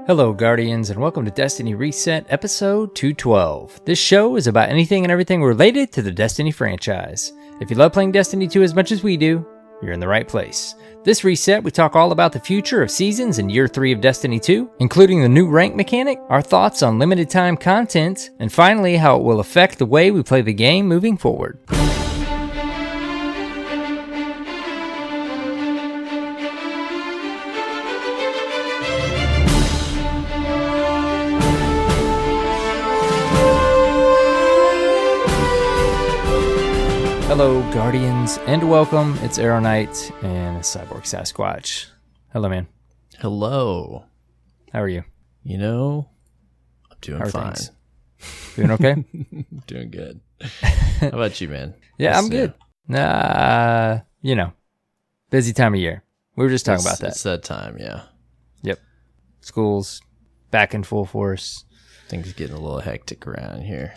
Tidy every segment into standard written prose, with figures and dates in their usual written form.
Hello, Guardians, and welcome to Destiny Reset, episode 212. This show is about anything and everything related to the Destiny franchise. If you love playing Destiny 2 as much as we do, you're in the right place. This reset, we talk all about the future of seasons in Year 3 of Destiny 2, including the new rank mechanic, our thoughts on limited time content, and finally, how it will affect the way we play the game moving forward. Hello, Guardians, and welcome. It's AER0KNIGHT and CyborgSasquatch. Hello, man. Hello. How are you? You know, I'm doing fine. Things? Doing okay? Doing good. How about you, man? Yeah, I'm good. Busy time of year. We were just talking about that. It's that time, yeah. Yep. School's back in full force. Things getting a little hectic around here.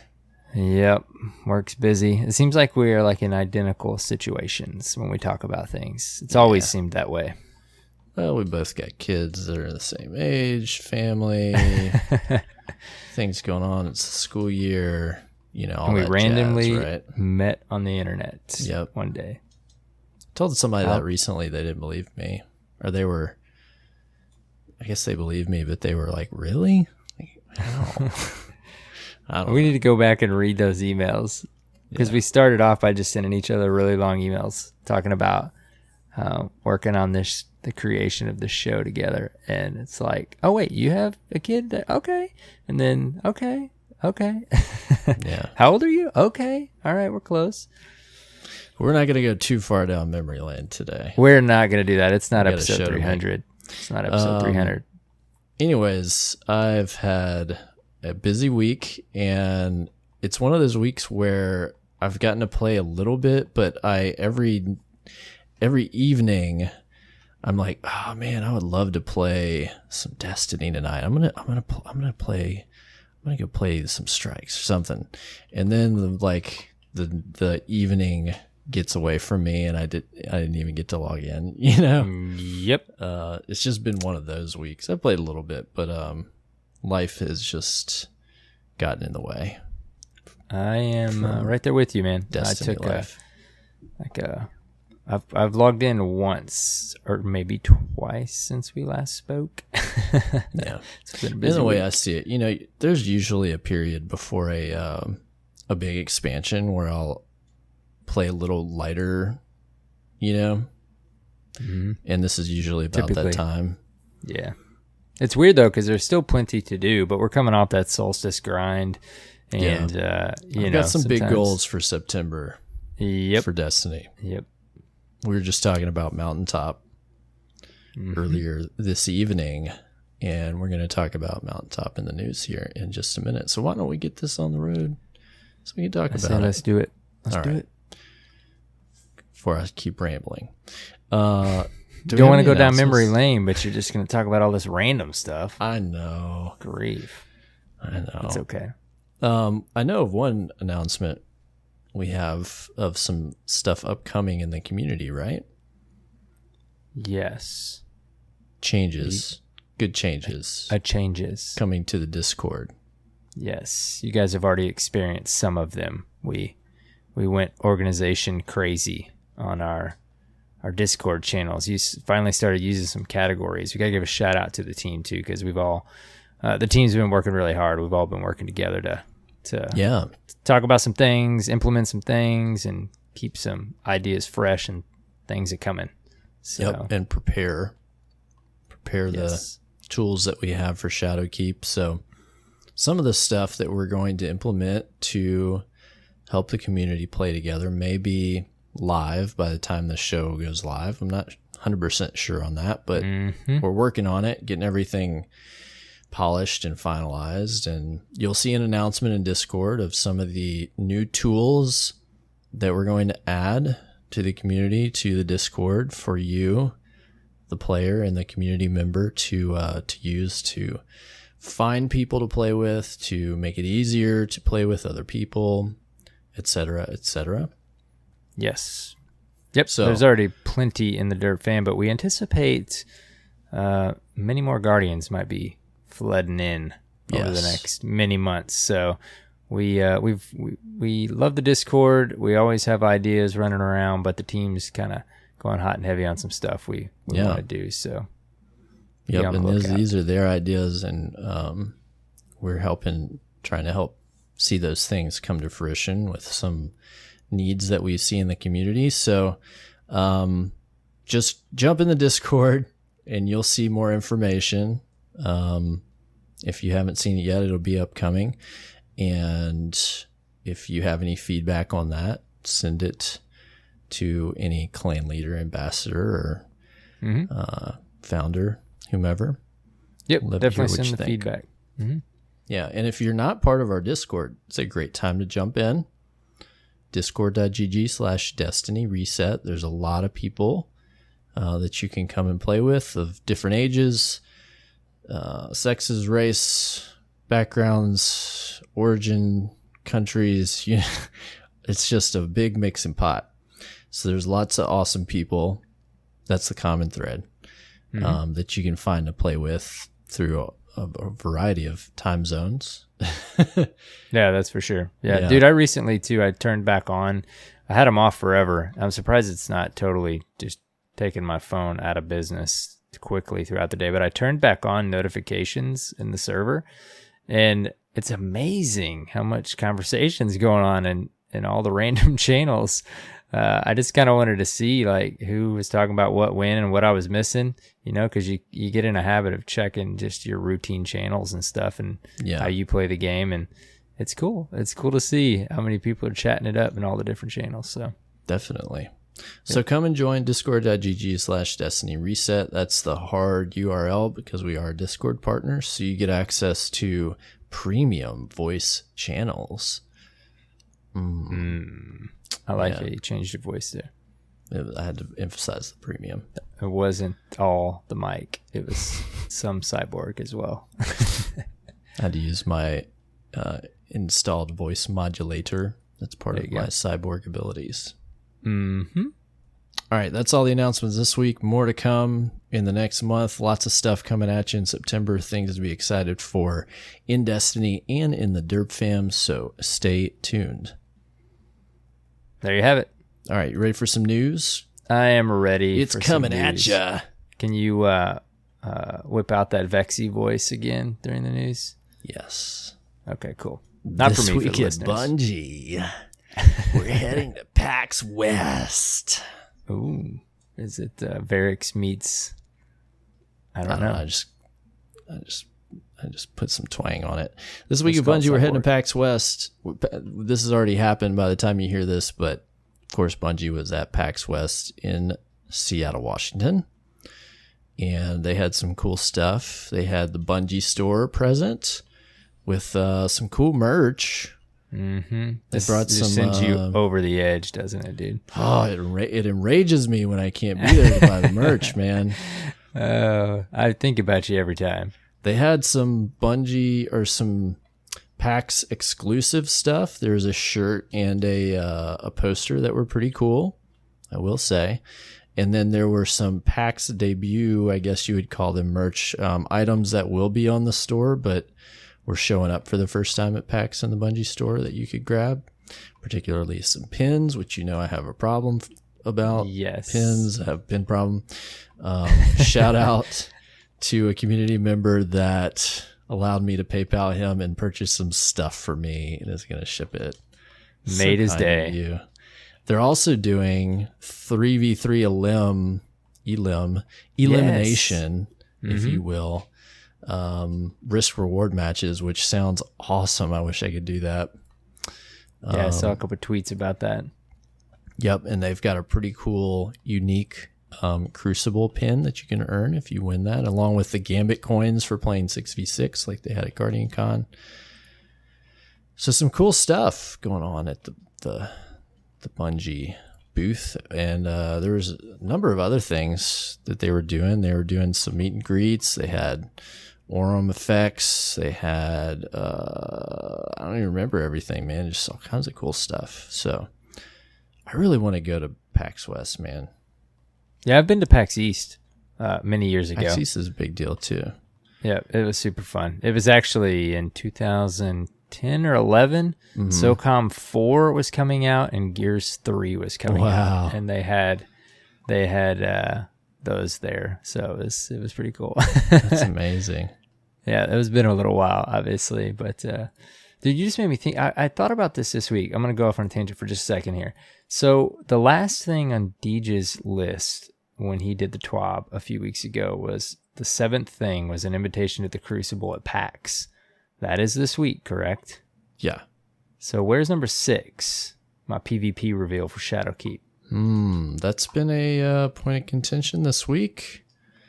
Yep, work's busy. It seems like we're like in identical situations when we talk about things. It's always seemed that way. Well, we both got kids that are the same age, family, things going on. It's the school year, all and we that randomly jazz, right? met on the internet one day. I told somebody that recently. They didn't believe me. Or I guess they believed me, but they were like, really? Like, how? We need to go back and read those emails because we started off by just sending each other really long emails talking about working on the creation of this show together. And it's like, oh, wait, you have a kid? Okay. And then, okay. Yeah. How old are you? Okay. All right. We're close. We're not going to go too far down memory lane today. We're not going to do that. It's not episode 300. It's not episode 300. Anyways, I've had a busy week, and it's one of those weeks where I've gotten to play a little bit, but every evening I'm like, oh man, I would love to play some Destiny tonight. I'm gonna go play some strikes or something, and then the evening gets away from me, and I didn't even get to log in. Yep. It's just been one of those weeks. I played a little bit, but life has just gotten in the way. I am right there with you, man. Destiny life. I've logged in once or maybe twice since we last spoke. Yeah, it's been a busy in the way week. I see it, there's usually a period before a big expansion where I'll play a little lighter, Mm-hmm. And this is usually about that time. Yeah. It's weird though, because there's still plenty to do, but we're coming off that solstice grind, and I've got some big goals for September. Yep. For Destiny. Yep. We were just talking about Mountaintop earlier this evening, and we're going to talk about Mountaintop in the news here in just a minute. So why don't we get this on the road so we can talk about it? Let's do it. Let's do it. Before I keep rambling. Don't want to go down memory lane, but you're just going to talk about all this random stuff. I know. Grief. I know. It's okay. I know of one announcement we have of some stuff upcoming in the community, right? Yes. Changes. Good changes. Changes. Coming to the Discord. Yes. You guys have already experienced some of them. We went organization crazy on our Discord channels. You finally started using some categories. We got to give a shout out to the team too, because we've all, the team's been working really hard. We've all been working together to talk about some things, implement some things, and keep some ideas fresh and things that come in. So, and prepare the tools that we have for Shadowkeep. So some of the stuff that we're going to implement to help the community play together may be live by the time the show goes live. I'm not 100% sure on that, but we're working on it, getting everything polished and finalized, and you'll see an announcement in Discord of some of the new tools that we're going to add to the community, to the Discord, for you, the player and the community member, to use to find people to play with, to make it easier to play with other people, etc., etc. Yes. Yep. So there's already plenty in the Dirt Fan, but we anticipate many more Guardians might be flooding in over the Yes. next many months. So we love the Discord. We always have ideas running around, but the team's kind of going hot and heavy on some stuff we want to do. So yep, and these are their ideas, and we're trying to help see those things come to fruition with some needs that we see in the community. So just jump in the Discord and you'll see more information. If you haven't seen it yet, it'll be upcoming. And if you have any feedback on that, send it to any clan leader, ambassador, or founder, whomever. Yep, definitely send the feedback. Mm-hmm. Yeah, and if you're not part of our Discord, it's a great time to jump in. Discord.gg/Destiny Reset. There's a lot of people that you can come and play with of different ages, sexes, race, backgrounds, origin, countries. It's just a big mixing pot. So there's lots of awesome people. That's the common thread that you can find to play with through a variety of time zones. Yeah, that's for sure. Yeah, dude, I recently too, I turned back on. I had them off forever. I'm surprised it's not totally just taking my phone out of business quickly throughout the day, but I turned back on notifications in the server, and it's amazing how much conversation's going on in all the random channels. I just kind of wanted to see like who was talking about what, when, and what I was missing, because you get in a habit of checking just your routine channels and stuff and how you play the game. And it's cool. It's cool to see how many people are chatting it up in all the different channels. So definitely. So come and join discord.gg/Destiny Reset. That's the hard URL because we are Discord partners. So you get access to premium voice channels. I like it. You changed your voice there. I had to emphasize the premium. It wasn't all the mic. It was some cyborg as well. I had to use my installed voice modulator. That's part of my cyborg abilities. Mm-hmm. All right, that's all the announcements this week. More to come in the next month. Lots of stuff coming at you in September. Things to be excited for in Destiny and in the Derp fam. So stay tuned. There you have it. All right, you ready for some news? I am ready. It's coming at ya. Can you whip out that Vexy voice again during the news? Yes. Okay, cool. Not this for me, week for the at listeners. Bungie. We're heading to PAX West. Ooh, is it Varix meets? I don't know. I just put some twang on it. This week at Bungie, we're heading to PAX West. This has already happened by the time you hear this, but of course, Bungie was at PAX West in Seattle, Washington, and they had some cool stuff. They had the Bungie store present with some cool merch. Mm-hmm. They brought some. Sends you over the edge, doesn't it, dude? Oh, it enrages me when I can't be there to buy the merch, man. I think about you every time. They had some Bungie or some PAX exclusive stuff. There was a shirt and a poster that were pretty cool, I will say. And then there were some PAX debut, I guess you would call them merch items that will be on the store, but were showing up for the first time at PAX in the Bungie store that you could grab, particularly some pins, which I have a problem about. Yes. Pins, I have a pin problem. Shout out to a community member that allowed me to PayPal him and purchase some stuff for me and is going to ship it. Made his day. They're also doing 3v3 elimination, if you will. Risk reward matches, which sounds awesome. I wish I could do that. Yeah, I saw a couple of tweets about that. Yep, and they've got a pretty cool, unique Crucible pin that you can earn if you win that, along with the Gambit coins for playing 6v6 like they had at Guardian Con. So some cool stuff going on at the Bungie booth, and there was a number of other things that they were doing. They were doing some meet and greets. They had Aurum effects. They had I don't even remember everything, man. Just all kinds of cool stuff. So I really want to go to PAX West, man. Yeah, I've been to PAX East many years ago. PAX East is a big deal too. Yeah, it was super fun. It was actually in 2010 or 11. SOCOM 4 was coming out and Gears 3 was coming out, and they had those there, so it was pretty cool. That's amazing. Yeah, it has been a little while, obviously, but dude, you just made me think. I thought about this week. I'm gonna go off on a tangent for just a second here. So the last thing on Deej's list when he did the TWAB a few weeks ago was the 7th thing was an invitation to the Crucible at PAX. That is this week, correct? Yeah. So where's number 6? My PvP reveal for Shadowkeep. That's been a point of contention this week.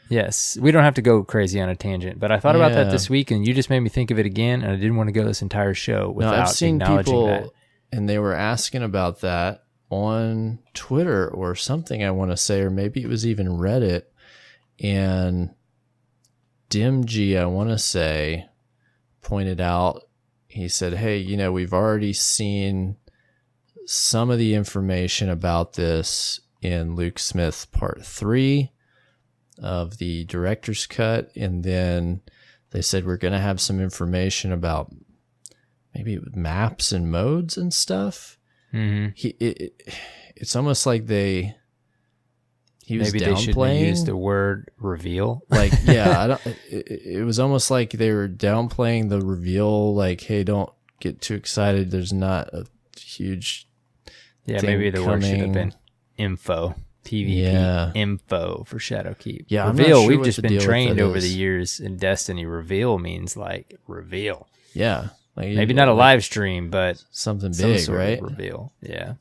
Yes, we don't have to go crazy on a tangent, but I thought about that this week, and you just made me think of it again, and I didn't want to go this entire show without I've seen acknowledging people, that. and they were asking about that on Twitter or something, I want to say, or maybe it was even Reddit, and Dimg, I want to say, pointed out, he said, hey, we've already seen some of the information about this in Luke Smith Part 3 of the director's cut, and then they said we're going to have some information about maybe maps and modes and stuff. It's almost like he was maybe downplaying. They shouldn't use the word reveal. Like, yeah, it was almost like they were downplaying the reveal. Like, hey, don't get too excited. There's not a huge maybe the word should have been info. PvP info for Shadowkeep. Yeah, reveal. We've just been trained over the years in Destiny. Reveal means like reveal. Yeah, like maybe not a live stream, but something big, sort right? Of reveal. Yeah.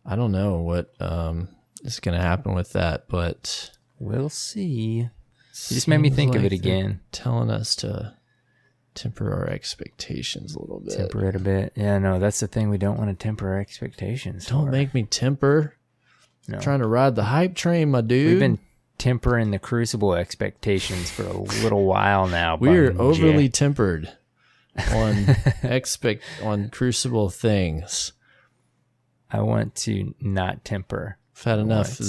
I don't know what is going to happen with that, but we'll see. You just made me think of it again. Telling us to temper our expectations a little bit. Temper it a bit. Yeah, no, that's the thing. We don't want to temper our expectations. Don't make me temper. No. Trying to ride the hype train, my dude. We've been tempering the Crucible expectations for a little while now. We're overly tempered on on Crucible things. I want to not temper. I've had enough.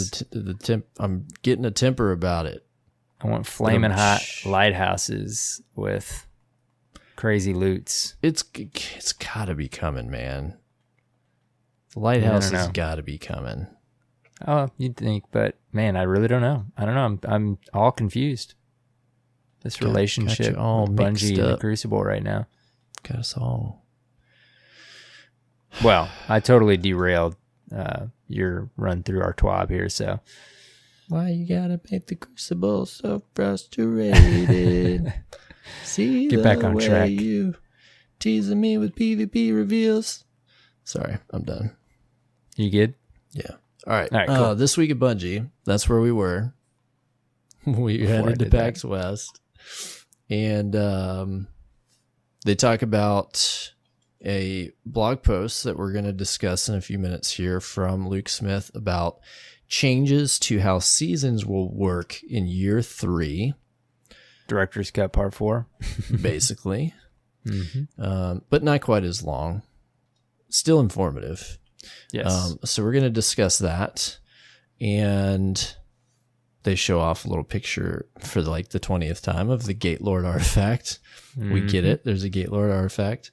I'm getting a temper about it. I want flaming hot lighthouses with crazy loots. It's got to be coming, man. The lighthouse has got to be coming. Oh, you'd think, but man, I really don't know. I don't know. I'm all confused. This relationship with Bungie and the Crucible right now. Got us all. Well, I totally derailed your run through our TWAB here, so. Why you gotta make the Crucible so frustrated? See, get back on track. You teasing me with PvP reveals. Sorry, I'm done. You good? Yeah. All right. Cool. This week at Bungie, that's where we were. We headed to PAX West, and they talk about a blog post that we're going to discuss in a few minutes here from Luke Smith about changes to how seasons will work in year 3. Director's Cut Part 4. Basically. But not quite as long. Still informative. Yes. So we're going to discuss that. And they show off a little picture for the 20th time of the Gate Lord artifact. We get it. There's a Gate Lord artifact.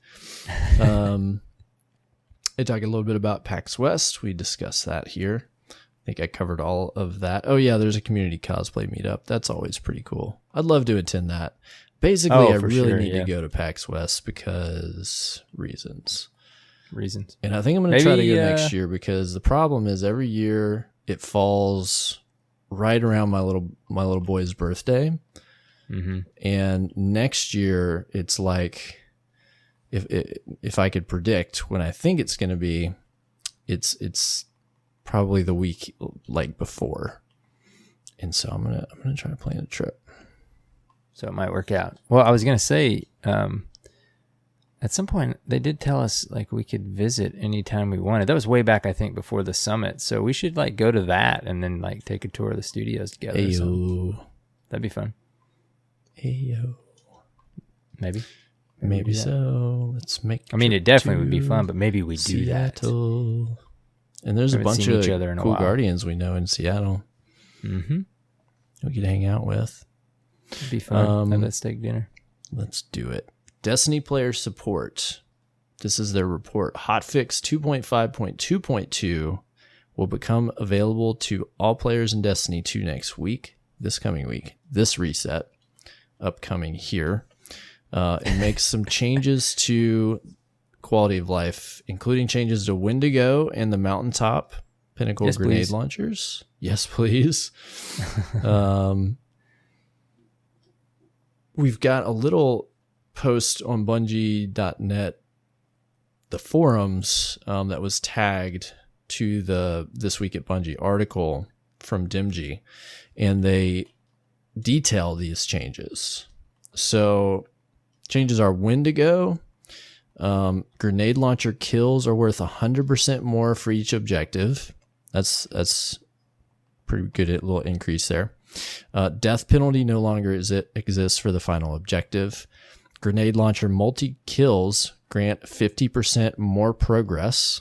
They talk a little bit about PAX West. We discussed that here. I think I covered all of that. Oh, yeah, there's a community cosplay meetup. That's always pretty cool. I'd love to attend that. Basically, I really need to go to PAX West because reasons. And I think I'm going to try to go next year because the problem is every year it falls right around my little boy's birthday. And next year it's like if I could predict when I think it's going to be, it's probably the week before. And so I'm gonna try to plan a trip. So it might work out. Well, I was gonna say, at some point they did tell us we could visit anytime we wanted. That was way back, I think, before the summit. So we should go to that and then take a tour of the studios together. Ayo. That'd be fun. Ayo. Maybe so. Let's make. I mean, it definitely would be fun, but maybe we do Seattle. that. And there's a bunch of cool Guardians we know in Seattle. We could hang out with. It'd be fun. Have that steak dinner. Let's do it. Destiny player support. This is their report. Hotfix 2.5.2.2 will become available to all players in Destiny 2 next week, this coming week. This reset, upcoming here. It makes some changes to quality of life, including changes to Wendigo and the Mountaintop Pinnacle grenade launchers. Yes, please. We've got a little post on Bungie.net, the forums, that was tagged to the This Week at Bungie article from Dimgy, and they detail these changes. So changes are Wendigo. Grenade launcher kills are worth 100% more for each objective. That's pretty good little increase there. Death penalty no longer exists for the final objective. Grenade launcher multi-kills grant 50% more progress.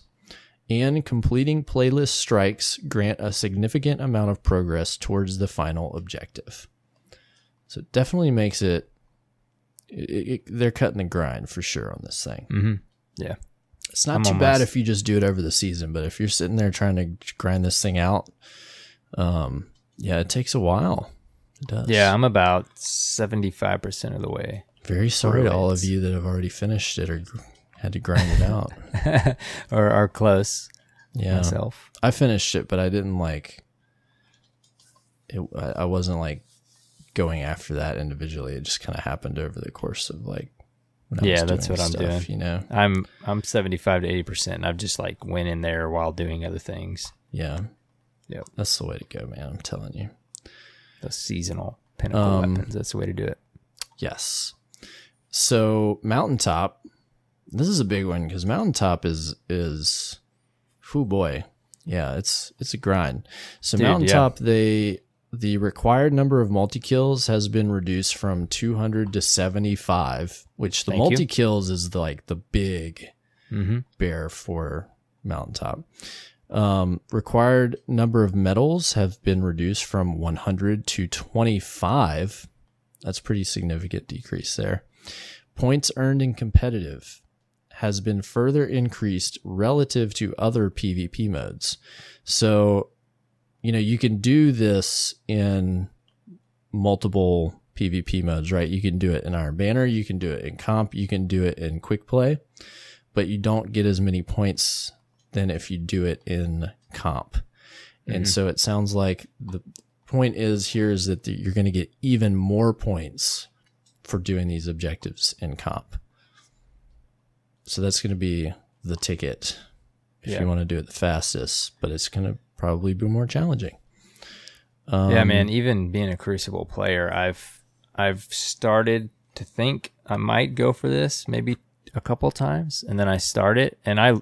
And completing playlist strikes grant a significant amount of progress towards the final objective. So it definitely makes it they're cutting the grind for sure on this thing. Mm-hmm. Yeah. It's not too bad if you just do it over the season, but if you're sitting there trying to grind this thing out, yeah, it takes a while. It does. Yeah, I'm about 75% of the way. Very sorry to all of you that have already finished it or had to grind it out. or are close. Yeah. Myself. I finished it, but I didn't I wasn't going after that individually. It just kind of happened over the course of when I was that's what stuff, I'm doing. You know, I'm 75 to 80%. I've just went in there while doing other things. Yeah. Yep. That's the way to go, man. I'm telling you. Those seasonal pinnacle weapons. That's the way to do it. Yes. So Mountaintop, this is a big one because Mountaintop is oh boy. Yeah, it's a grind. So dude, Mountaintop, the required number of multi-kills has been reduced from 200 to 75, which the multi-kills is the big bear for Mountaintop. Required number of medals have been reduced from 100 to 25. That's pretty significant decrease there. Points earned in competitive has been further increased relative to other PvP modes. So, you can do this in multiple PvP modes, right? You can do it in Iron Banner, you can do it in Comp, you can do it in Quick Play, but you don't get as many points than if you do it in Comp. And so it sounds like the point is that you're going to get even more points for doing these objectives in Comp. So that's going to be the ticket if you want to do it the fastest, but it's going to probably be more challenging. Yeah, man, even being a Crucible player, I've started to think I might go for this maybe a couple times, and then I start it, and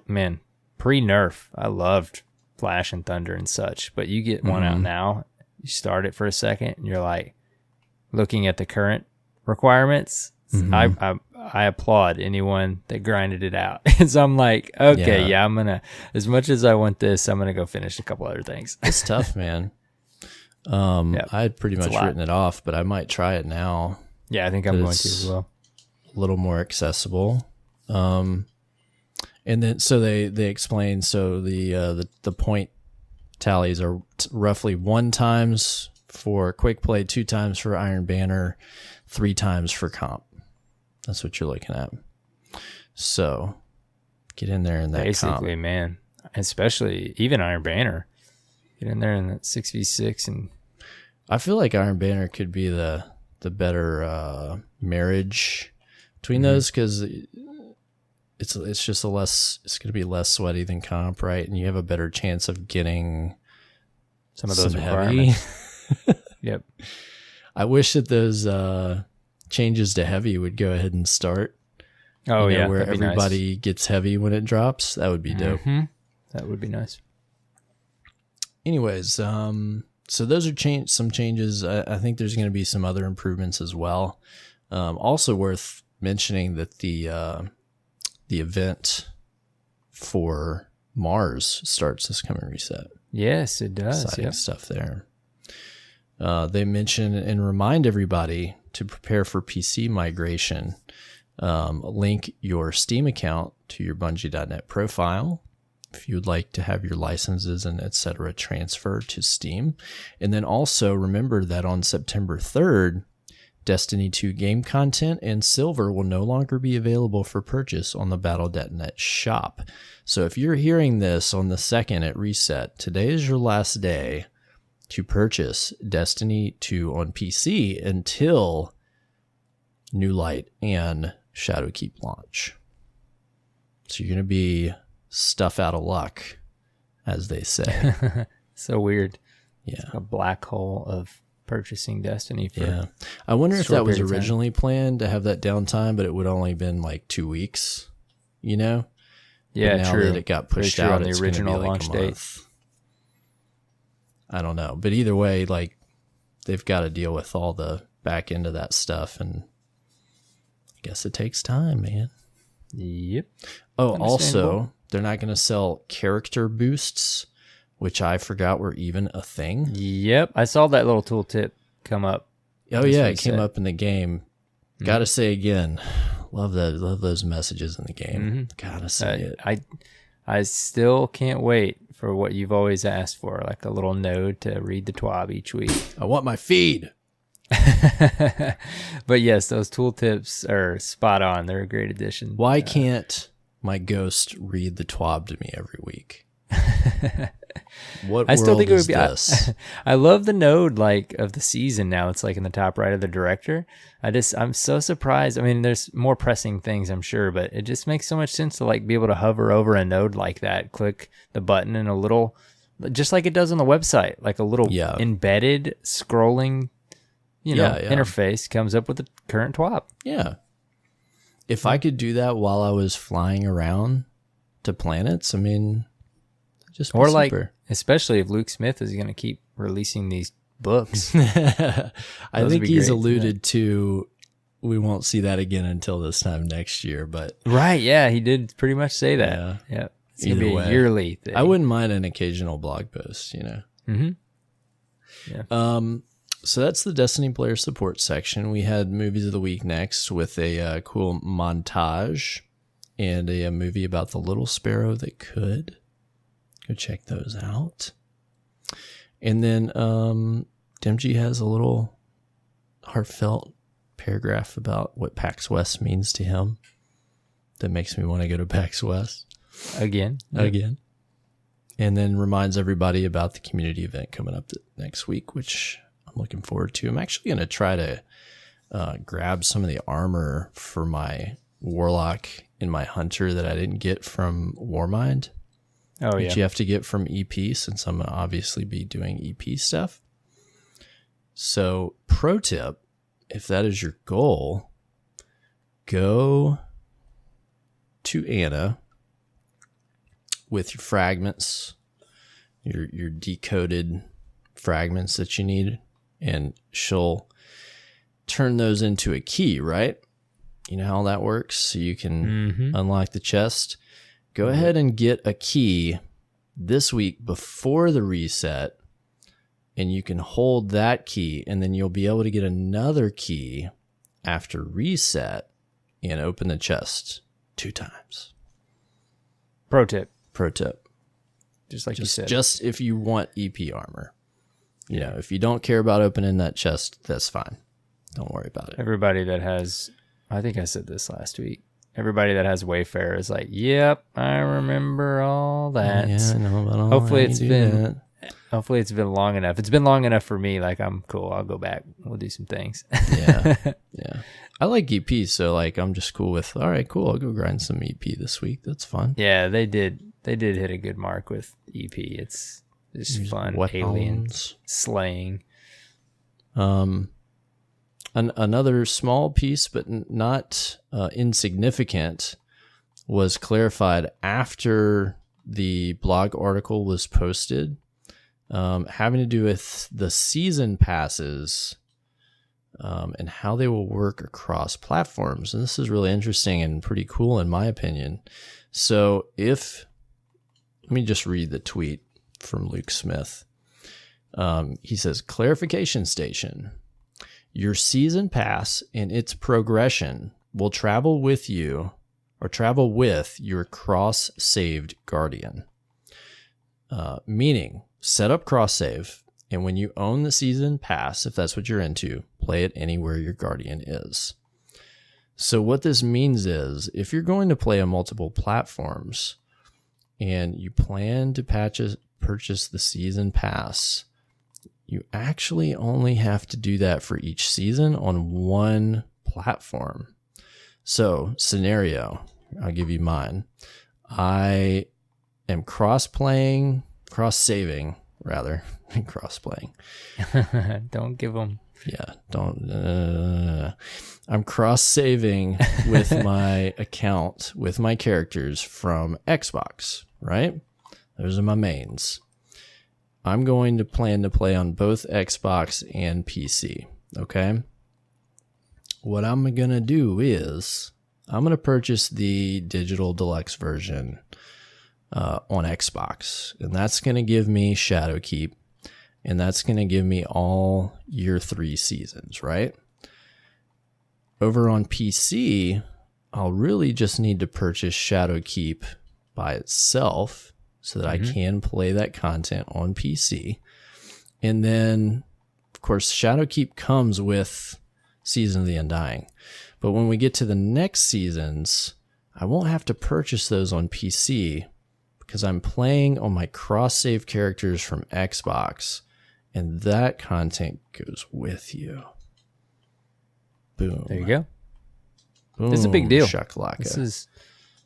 pre-nerf, I loved Flash and Thunder and such, but you get one out now, you start it for a second, and you're looking at the current requirements. I applaud anyone that grinded it out. And so I'm okay, I'm going to, as much as I want this, I'm going to go finish a couple other things. It's tough, man. I had pretty much written it off, but I might try it now. Yeah, I think I'm going to as well. A little more accessible. And then, so they explain, so the point tallies are roughly 1 times for Quick Play, 2 times for Iron Banner, 3 times for Comp. That's what you're looking at. So get in there in that basically, comp. Man, especially even Iron Banner. Get in there in that 6v6, and I feel like Iron Banner could be the better marriage between those, because it's just it's going to be less sweaty than Comp, right? And you have a better chance of getting some of those requirements. Yep. I wish that those changes to heavy would go ahead and start. Oh, yeah. Where everybody gets heavy when it drops. That would be dope. That would be nice. Anyways, so those are some changes. I think there's going to be some other improvements as well. Also worth mentioning that the event for Mars starts this coming reset. Yes, it does. Exciting stuff there. they mention and remind everybody to prepare for PC migration. Link your Steam account to your Bungie.net profile if you would like to have your licenses and etc. transfer to Steam. And then also remember that on September 3rd, Destiny 2 game content and silver will no longer be available for purchase on the Battle.net shop. So if you're hearing this on the 2nd at reset, today is your last day to purchase Destiny 2 on PC until New Light and Shadowkeep launch. So you're going to be stuff out of luck, as they say. So weird. Yeah. A black hole of purchasing Destiny for Yeah. I wonder if that was originally planned to have that downtime, but it would only been like 2 weeks, you know? Yeah, but now true. that it got pushed out on the original like launch date. I don't know. But either way, like they've got to deal with all the back end of that stuff, and I guess it takes time, man. Yep. Oh, also, they're not going to sell character boosts, which I forgot were even a thing. Yep. I saw that little tooltip come up. Oh, yeah. It came up in the game. Mm-hmm. Gotta say again, love those messages in the game. Mm-hmm. Gotta say it. I still can't wait for what you've always asked for, like a little node to read the TWAB each week. I want my feed. But yes, those tooltips are spot on. They're a great addition. Why can't my ghost read the TWAB to me every week? What I still think it would be this? I love the node like of the season now. It's like in the top right of the director. I'm so surprised. I mean, there's more pressing things, I'm sure, but it just makes so much sense to like be able to hover over a node like that, click the button, and a little, just like it does on the website, like a little embedded scrolling, interface comes up with the current TWAB. Yeah. If I could do that while I was flying around to planets, I mean, just or super. Like, especially if Luke Smith is going to keep releasing these books. I think he's alluded to we won't see that again until this time next year, but right, yeah, he did pretty much say that. Yeah. It's going to be a yearly thing. I wouldn't mind an occasional blog post, you know. Mm-hmm. Yeah. So that's the Destiny player support section. We had movies of the week next with a cool montage and a movie about the little sparrow that could. Go check those out. And then Demji has a little heartfelt paragraph about what PAX West means to him that makes me want to go to PAX West. Again. And then reminds everybody about the community event coming up next week, which I'm looking forward to. I'm actually going to try to grab some of the armor for my Warlock and my Hunter that I didn't get from Warmind. Oh, which you have to get from EP, since I'm going to obviously be doing EP stuff. So, pro tip, if that is your goal, go to Anna with your fragments, your decoded fragments that you need, and she'll turn those into a key, right? You know how that works? So you can unlock the chest. Go ahead and get a key this week before the reset, and you can hold that key, and then you'll be able to get another key after reset and open the chest 2 times. Pro tip. Just like you said. Just if you want EP armor. You know, if you don't care about opening that chest, that's fine. Don't worry about it. Everybody that has, I think I said this last week, everybody that has Wayfarer is like, yep, I remember all that. Yeah, I know about all hopefully that. Hopefully it's been long enough. It's been long enough for me. Like, I'm cool. I'll go back. We'll do some things. Yeah. I like EP, so like I'm just cool with, all right, cool. I'll go grind some EP this week. That's fun. Yeah, they did hit a good mark with EP. It's just fun. Aliens slaying. Another small piece, but not insignificant, was clarified after the blog article was posted, having to do with the season passes and how they will work across platforms. And this is really interesting and pretty cool in my opinion. So let me just read the tweet from Luke Smith. He says, clarification station. Your season pass and its progression will travel with you or travel with your cross-saved guardian. Meaning, set up cross-save, and when you own the season pass, if that's what you're into, play it anywhere your guardian is. So what this means is, if you're going to play on multiple platforms and you plan to purchase the season pass, you actually only have to do that for each season on one platform. So, scenario, I'll give you mine. I am cross-saving, cross-playing. Don't give them. Yeah, don't. I'm cross-saving with my account, with my characters from Xbox, right? Those are my mains. I'm going to plan to play on both Xbox and PC, okay? What I'm going to do is I'm going to purchase the digital deluxe version on Xbox, and that's going to give me Shadowkeep, and that's going to give me all year 3 seasons, right? Over on PC, I'll really just need to purchase Shadowkeep by itself so that I can play that content on PC. And then, of course, Shadowkeep comes with Season of the Undying. But when we get to the next seasons, I won't have to purchase those on PC because I'm playing on my cross-save characters from Xbox, and that content goes with you. Boom. There you go. Boom. This is a big deal. Shakalaka. This is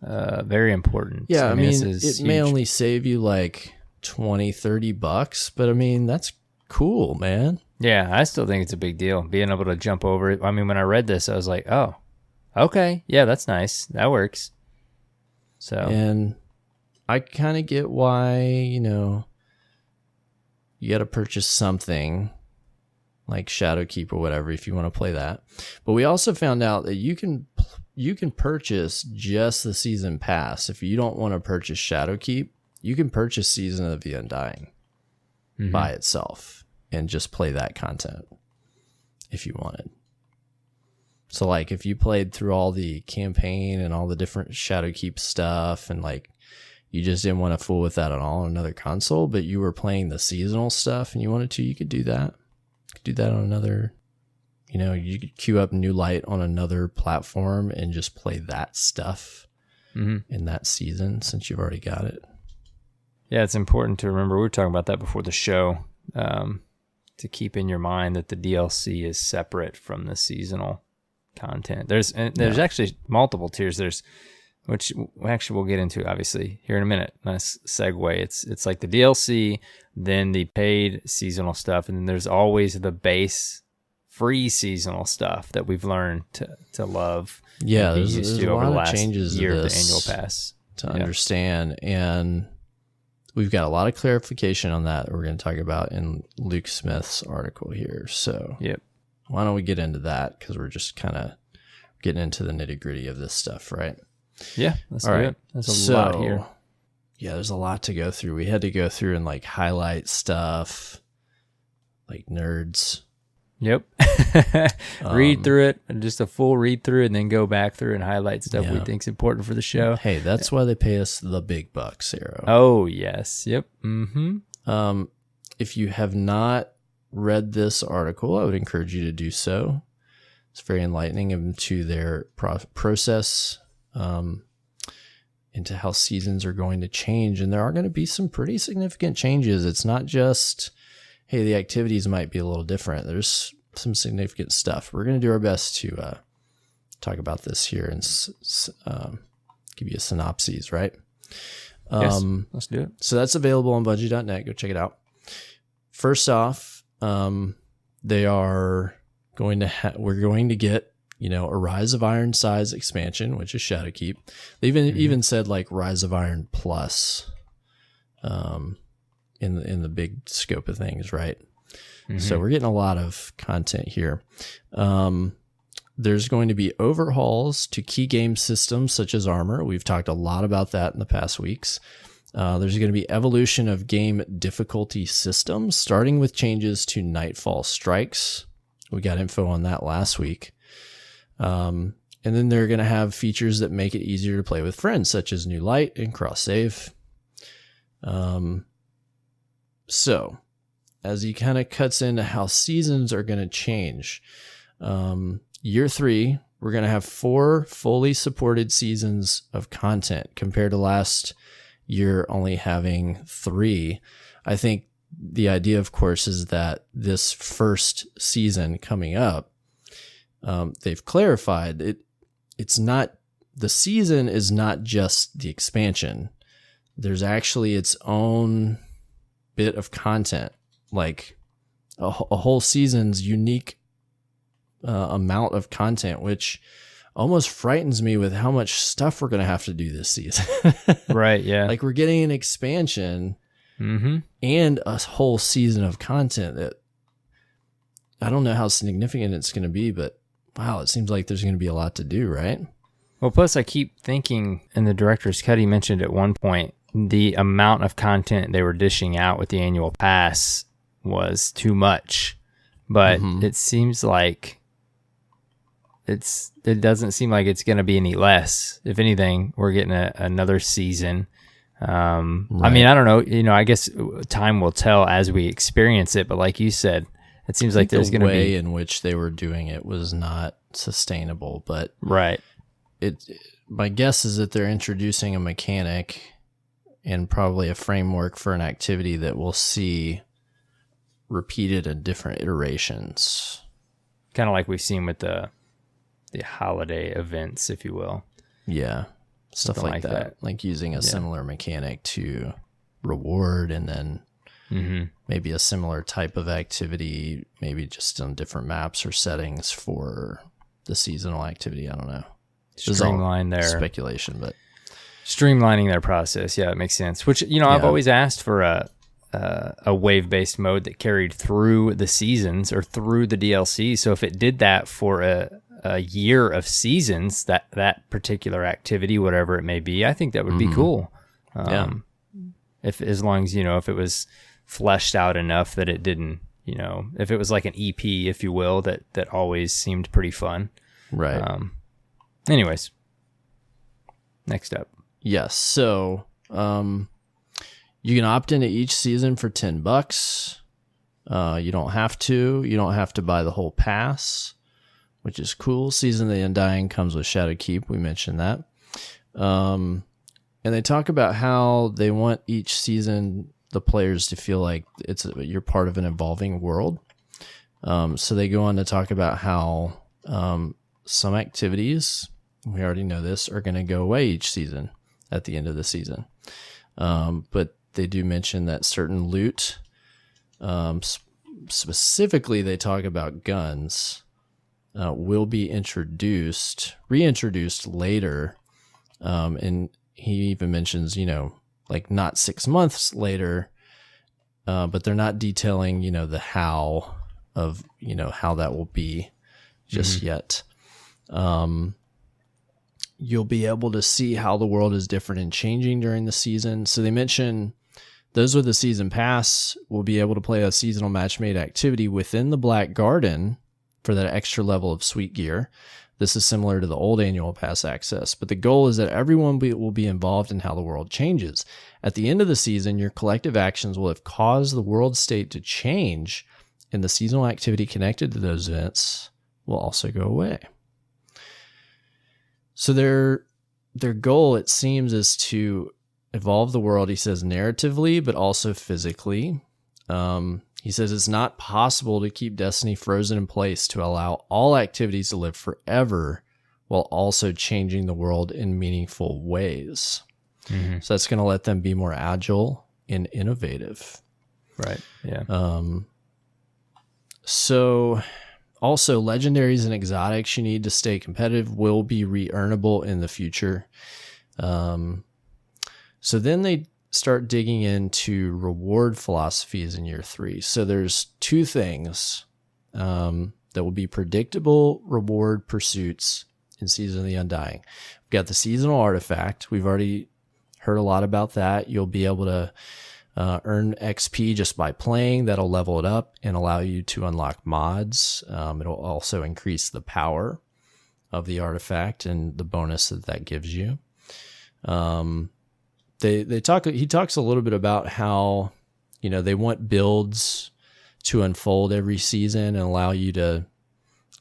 very important. Yeah, I mean it may only save you like $20-$30, but I mean, that's cool, man. Yeah, I still think it's a big deal. Being able to jump over it. I mean, when I read this, I was like, oh, okay. Yeah, that's nice. That works. So, and I kind of get why, you got to purchase something like Shadowkeep or whatever if you want to play that. But we also found out that you can purchase just the season pass. If you don't want to purchase Shadowkeep, you can purchase Season of the Undying by itself and just play that content if you wanted. So like if you played through all the campaign and all the different Shadowkeep stuff and like you just didn't want to fool with that at all on another console, but you were playing the seasonal stuff and you wanted to, you could do that. You could do that on another, you could queue up New Light on another platform and just play that stuff in that season since you've already got it. Yeah, it's important to remember, we were talking about that before the show, to keep in your mind that the DLC is separate from the seasonal content. There's actually multiple tiers. Which actually we'll get into obviously here in a minute. Nice segue. It's like the DLC, then the paid seasonal stuff, and then there's always the base free seasonal stuff that we've learned to love. Yeah, there's a lot of changes year to of the this annual pass to understand, and we've got a lot of clarification on that we're going to talk about in Luke Smith's article here. So why don't we get into that, because we're just kind of getting into the nitty gritty of this stuff, right? Yeah, let's do it. There's a lot here. Yeah, there's a lot to go through. We had to go through and like highlight stuff like nerds. Yep. Read through it, just a full read through, and then go back through and highlight stuff we think is important for the show. Hey, that's why they pay us the big bucks, Arrow. Oh, yes. Yep. If you have not read this article, I would encourage you to do so. It's very enlightening into their process, into how seasons are going to change. And there are going to be some pretty significant changes. It's not just, hey, the activities might be a little different. There's some significant stuff. We're going to do our best to talk about this here and give you a synopsis, right? Yes, let's do it. So that's available on Bungie.net. Go check it out. First off, they are going to we're going to get a Rise of Iron size expansion, which is Shadowkeep. They even said like Rise of Iron Plus, in the big scope of things, right? So we're getting a lot of content here. There's going to be overhauls to key game systems such as armor. We've talked a lot about that in the past weeks. There's going to be evolution of game difficulty systems, starting with changes to Nightfall Strikes. We got info on that last week. And then they're going to have features that make it easier to play with friends, such as new light and cross save. So as he kind of cuts into how seasons are going to change, year 3, we're going to have 4 fully supported seasons of content compared to last year only having 3. I think the idea, of course, is that this first season coming up, they've clarified it's not, the season is not just the expansion. There's actually its own bit of content, like a whole season's unique amount of content, which almost frightens me with how much stuff we're going to have to do this season. Right, yeah. Like we're getting an expansion and a whole season of content that I don't know how significant it's going to be, but wow, it seems like there's going to be a lot to do, right? Well, plus I keep thinking in the director's cut, he mentioned at one point the amount of content they were dishing out with the annual pass was too much, but it seems like it doesn't seem like it's going to be any less. If anything, we're getting another season. I mean, I don't know, I guess time will tell as we experience it, but like you said, it seems like there's going to be the way in which they were doing it was not sustainable, but right. My guess is that they're introducing a mechanic and probably a framework for an activity that we'll see repeated in different iterations. Kind of like we've seen with the holiday events, if you will. Yeah. Stuff like that. Like using a similar mechanic to reward and then maybe a similar type of activity, maybe just on different maps or settings for the seasonal activity. I don't know. Streamline their speculation, but streamlining their process. Yeah, it makes sense. Which, I've always asked for a wave-based mode that carried through the seasons or through the DLC. So if it did that for a year of seasons, that particular activity, whatever it may be, I think that would be cool. As long as, if it was fleshed out enough that it didn't, if it was like an EP, if you will, that always seemed pretty fun. Right. Anyways, next up. Yes. So, you can opt into each season for $10. You don't have to buy the whole pass, which is cool. Season of the Undying comes with Shadowkeep. We mentioned that. And they talk about how they want each season the players to feel like you're part of an evolving world. So they go on to talk about how some activities, we already know this, are going to go away each season at the end of the season. But they do mention that certain loot, specifically they talk about guns, will be reintroduced later. And he even mentions, like not 6 months later, but they're not detailing, the how of, how that will be just yet. You'll be able to see how the world is different and changing during the season. So they mention those with the season pass will be able to play a seasonal match-made activity within the Black Garden for that extra level of sweet gear. This is similar to the old annual pass access, but the goal is that everyone will be involved in how the world changes. At the end of the season, your collective actions will have caused the world state to change, and the seasonal activity connected to those events will also go away. So their goal, it seems, is to evolve the world, he says, narratively, but also physically. He says it's not possible to keep Destiny frozen in place to allow all activities to live forever while also changing the world in meaningful ways. So that's going to let them be more agile and innovative. Right, yeah. So also, legendaries and exotics you need to stay competitive will be re-earnable in the future. So then they start digging into reward philosophies in year 3. So there's 2 things that will be predictable reward pursuits in Season of the Undying. We've got the seasonal artifact. We've already heard a lot about that. You'll be able to earn XP just by playing. That'll level it up and allow you to unlock mods. It'll also increase the power of the artifact and the bonus that gives you. He talks a little bit about how, they want builds to unfold every season and allow you to,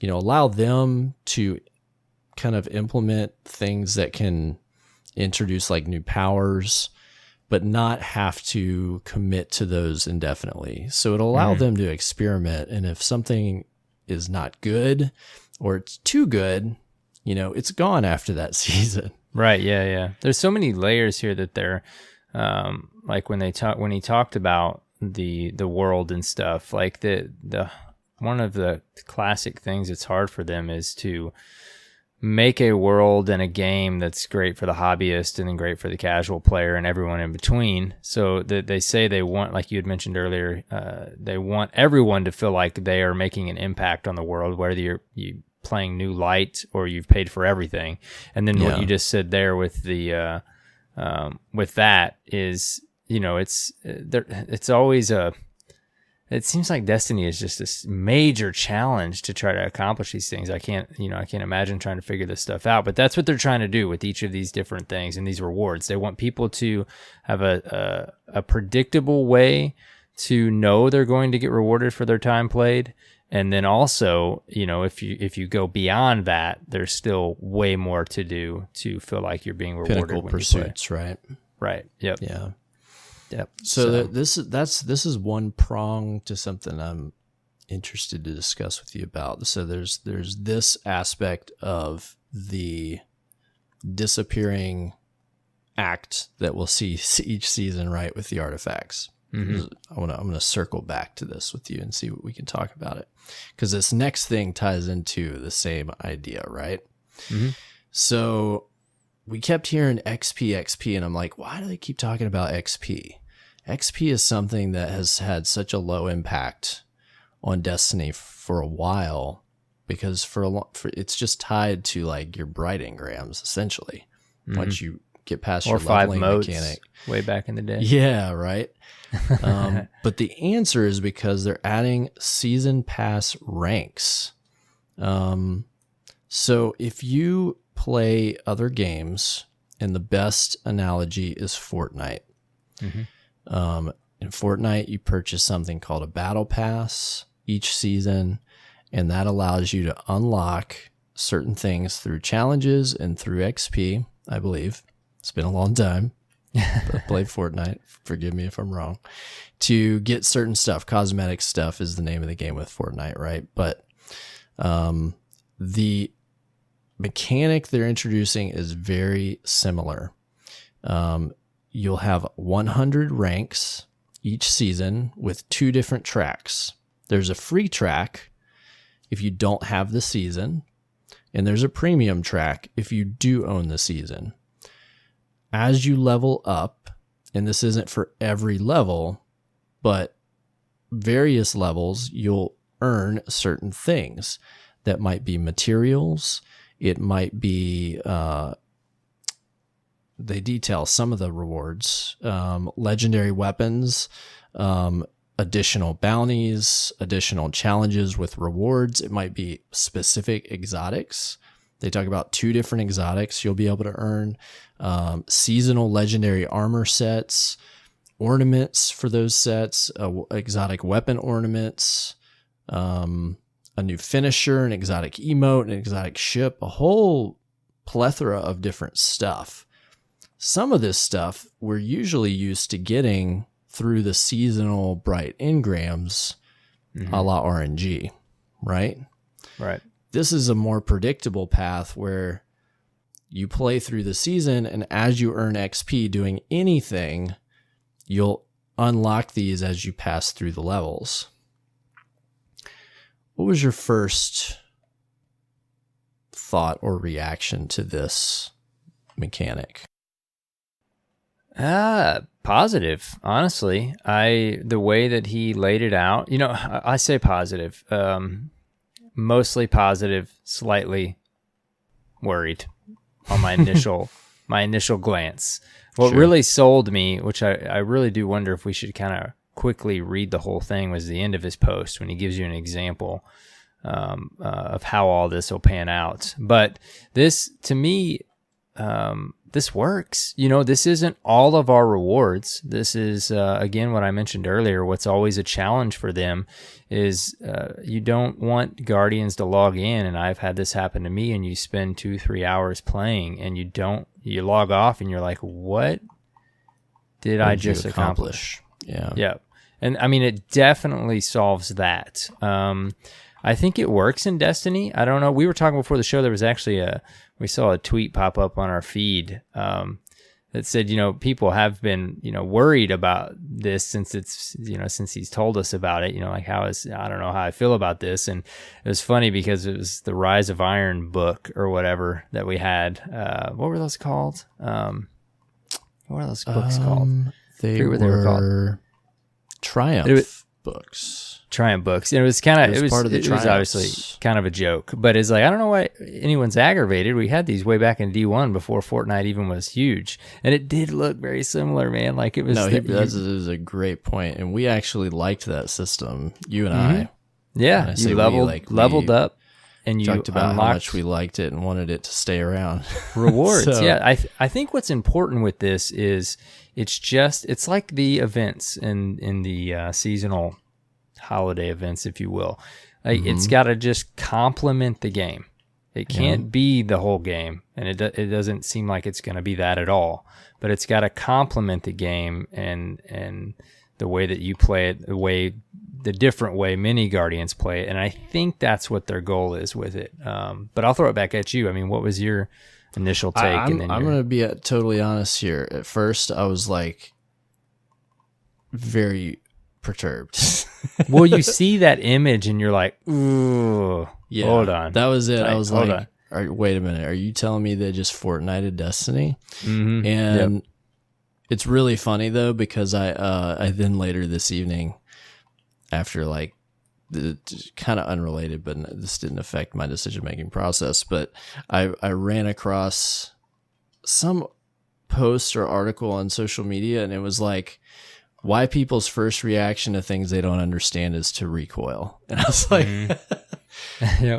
allow them to kind of implement things that can introduce like new powers, but not have to commit to those indefinitely. So it'll allow them to experiment. And if something is not good or it's too good, it's gone after that season. Right. Yeah. There's so many layers here that they're, like when he talked about the world and stuff, like the one of the classic things that's hard for them is to make a world and a game that's great for the hobbyist and then great for the casual player and everyone in between. So they say they want, like you had mentioned earlier, they want everyone to feel like they are making an impact on the world, whether you playing new light or you've paid for everything. And then what you just said there with the with that is, it's always it seems like Destiny is just this major challenge to try to accomplish these things. I can't imagine trying to figure this stuff out, but that's what they're trying to do with each of these different things and these rewards. They want people to have a predictable way to know they're going to get rewarded for their time played. And then also, if you go beyond that, there's still way more to do to feel like you're being rewarded. Pinnacle when pursuits, you play. right? Right. Yep. Yeah. Yep. So this is one prong to something I'm interested to discuss with you about. So there's this aspect of the disappearing act that we'll see each season, right, with the artifacts. I'm gonna circle back to this with you and see what we can talk about it, because this next thing ties into the same idea, right? So we kept hearing XP, and I'm like, why do they keep talking about XP? XP is something that has had such a low impact on Destiny for a while, because it's just tied to like your bright engrams essentially. Once you get past your leveling mechanic, way back in the day. Yeah, right. But the answer is because they're adding season pass ranks. So if you play other games, and the best analogy is Fortnite. In Fortnite, you purchase something called a battle pass each season, and that allows you to unlock certain things through challenges and through XP, I believe. It's been a long time. I played Fortnite. Forgive me if I'm wrong. To get certain stuff, cosmetic stuff is the name of the game with Fortnite, right? But the mechanic they're introducing is very similar. You'll have 100 ranks each season with 2 different tracks. There's a free track if you don't have the season, and there's a premium track if you do own the season. As you level up, and this isn't for every level, but various levels, you'll earn certain things. That might be materials. It might be, they detail some of the rewards, legendary weapons, additional bounties, additional challenges with rewards. It might be specific exotics. They talk about 2 different exotics you'll be able to earn, seasonal legendary armor sets, ornaments for those sets, exotic weapon ornaments, a new finisher, an exotic emote, an exotic ship, a whole plethora of different stuff. Some of this stuff we're usually used to getting through the seasonal bright engrams, a la RNG, right? Right. This is a more predictable path where you play through the season, and as you earn XP doing anything, you'll unlock these as you pass through the levels. What was your first thought or reaction to this mechanic? Positive, honestly. The way that he laid it out, I say positive, mostly positive, slightly worried on my initial glance. What Sure. really sold me, which I really do wonder if we should kind of quickly read the whole thing, was the end of his post when he gives you an example of how all this will pan out. But this, to me, this works. This isn't all of our rewards. This is, again, what I mentioned earlier. What's always a challenge for them is you don't want Guardians to log in, and I've had this happen to me, and you spend 2-3 hours playing, and you log off, and you're like, what did I just accomplish? Yeah. And I mean, it definitely solves that. I think it works in Destiny. I don't know. We were talking before the show. There was actually we saw a tweet pop up on our feed that said, people have been, worried about this since since he's told us about it. Like I don't know how I feel about this. And it was funny because it was the Rise of Iron book or whatever that we had. What were those called? What were those books called? They were called. Triumph books. Triumph books, and it was kind of part of the it was obviously kind of a joke, but it's like, I don't know why anyone's aggravated. We had these way back in D1 before Fortnite even was huge, and it did look very similar, man. Like it was. No, that is a great point, and we actually liked that system. You and I. Yeah, you leveled up, and you talked about how much we liked it and wanted it to stay around. Rewards. So, yeah, I think what's important with this is it's like the events in the seasonal holiday events, if you will. Like it's got to just complement the game. It can't be the whole game, and it doesn't seem like it's going to be that at all. But it's got to complement the game and the way that you play it, the different way many Guardians play it, and I think that's what their goal is with it. But I'll throw it back at you. I mean, what was your initial take? I'm going to be totally honest here. At first, I was like very perturbed. Well, you see that image and you're like, ooh, yeah, hold on. That was it. Like, I was like, wait a minute. Are you telling me they just Fortnite'd Destiny? Mm-hmm. And it's really funny though, because I then later this evening, after like kind of unrelated, but this didn't affect my decision-making process, but I ran across some post or article on social media, and it was like, why people's first reaction to things they don't understand is to recoil. And I was like,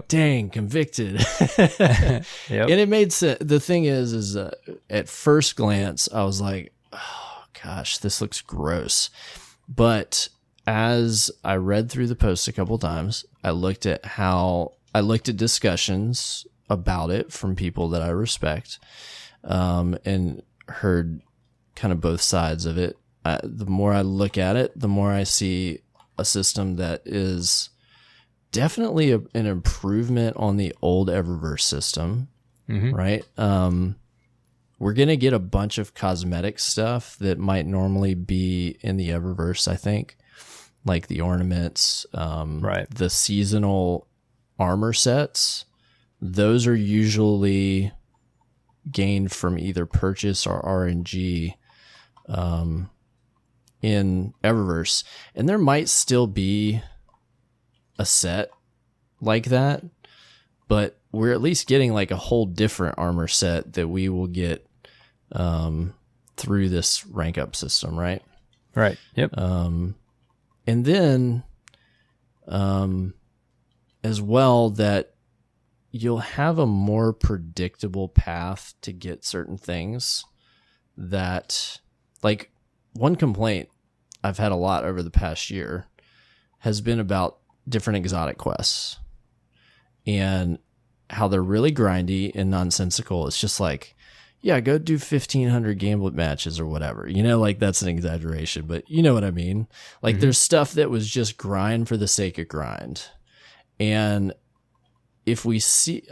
dang, convicted. And it made sense. The thing is at first glance, I was like, oh gosh, this looks gross. But as I read through the post a couple times, I looked at discussions about it from people that I respect, and heard kind of both sides of it. The more I look at it, the more I see a system that is definitely an improvement on the old Eververse system, right? We're going to get a bunch of cosmetic stuff that might normally be in the Eververse, I think, like the ornaments, the seasonal armor sets. Those are usually gained from either purchase or RNG in Eververse, and there might still be a set like that, but we're at least getting like a whole different armor set that we will get through this rank up system, right? Right. Yep. And then as well, that you'll have a more predictable path to get certain things. That, like, one complaint I've had a lot over the past year has been about different exotic quests and how they're really grindy and nonsensical. It's just like, yeah, go do 1,500 gamblet matches or whatever. Like, that's an exaggeration, but you know what I mean? Like, there's stuff that was just grind for the sake of grind. And if we see,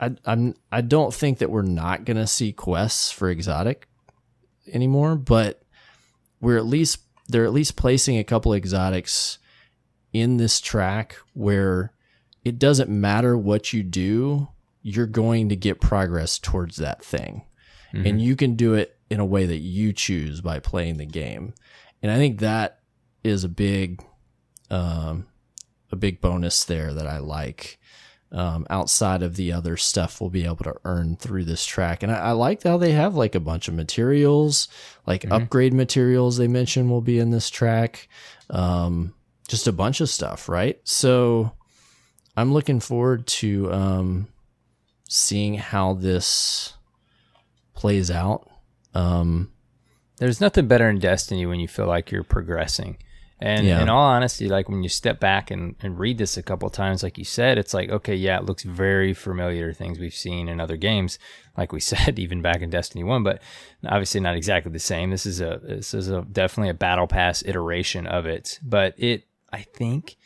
I don't think that we're not going to see quests for exotic anymore, but they're at least placing a couple exotics in this track where it doesn't matter what you do, you're going to get progress towards that thing. And you can do it in a way that you choose by playing the game. And I think that is a big bonus there that I like. outside of the other stuff we'll be able to earn through this track. And I like how they have like a bunch of materials, like upgrade materials they mentioned will be in this track. Just a bunch of stuff, right? So I'm looking forward to seeing how this plays out. There's nothing better in Destiny when you feel like you're progressing. And in all honesty, like when you step back and read this a couple of times, like you said, it's like, okay, yeah, it looks very familiar to things we've seen in other games, like we said, even back in Destiny 1, but obviously not exactly the same. This is definitely a battle pass iteration of it, but I think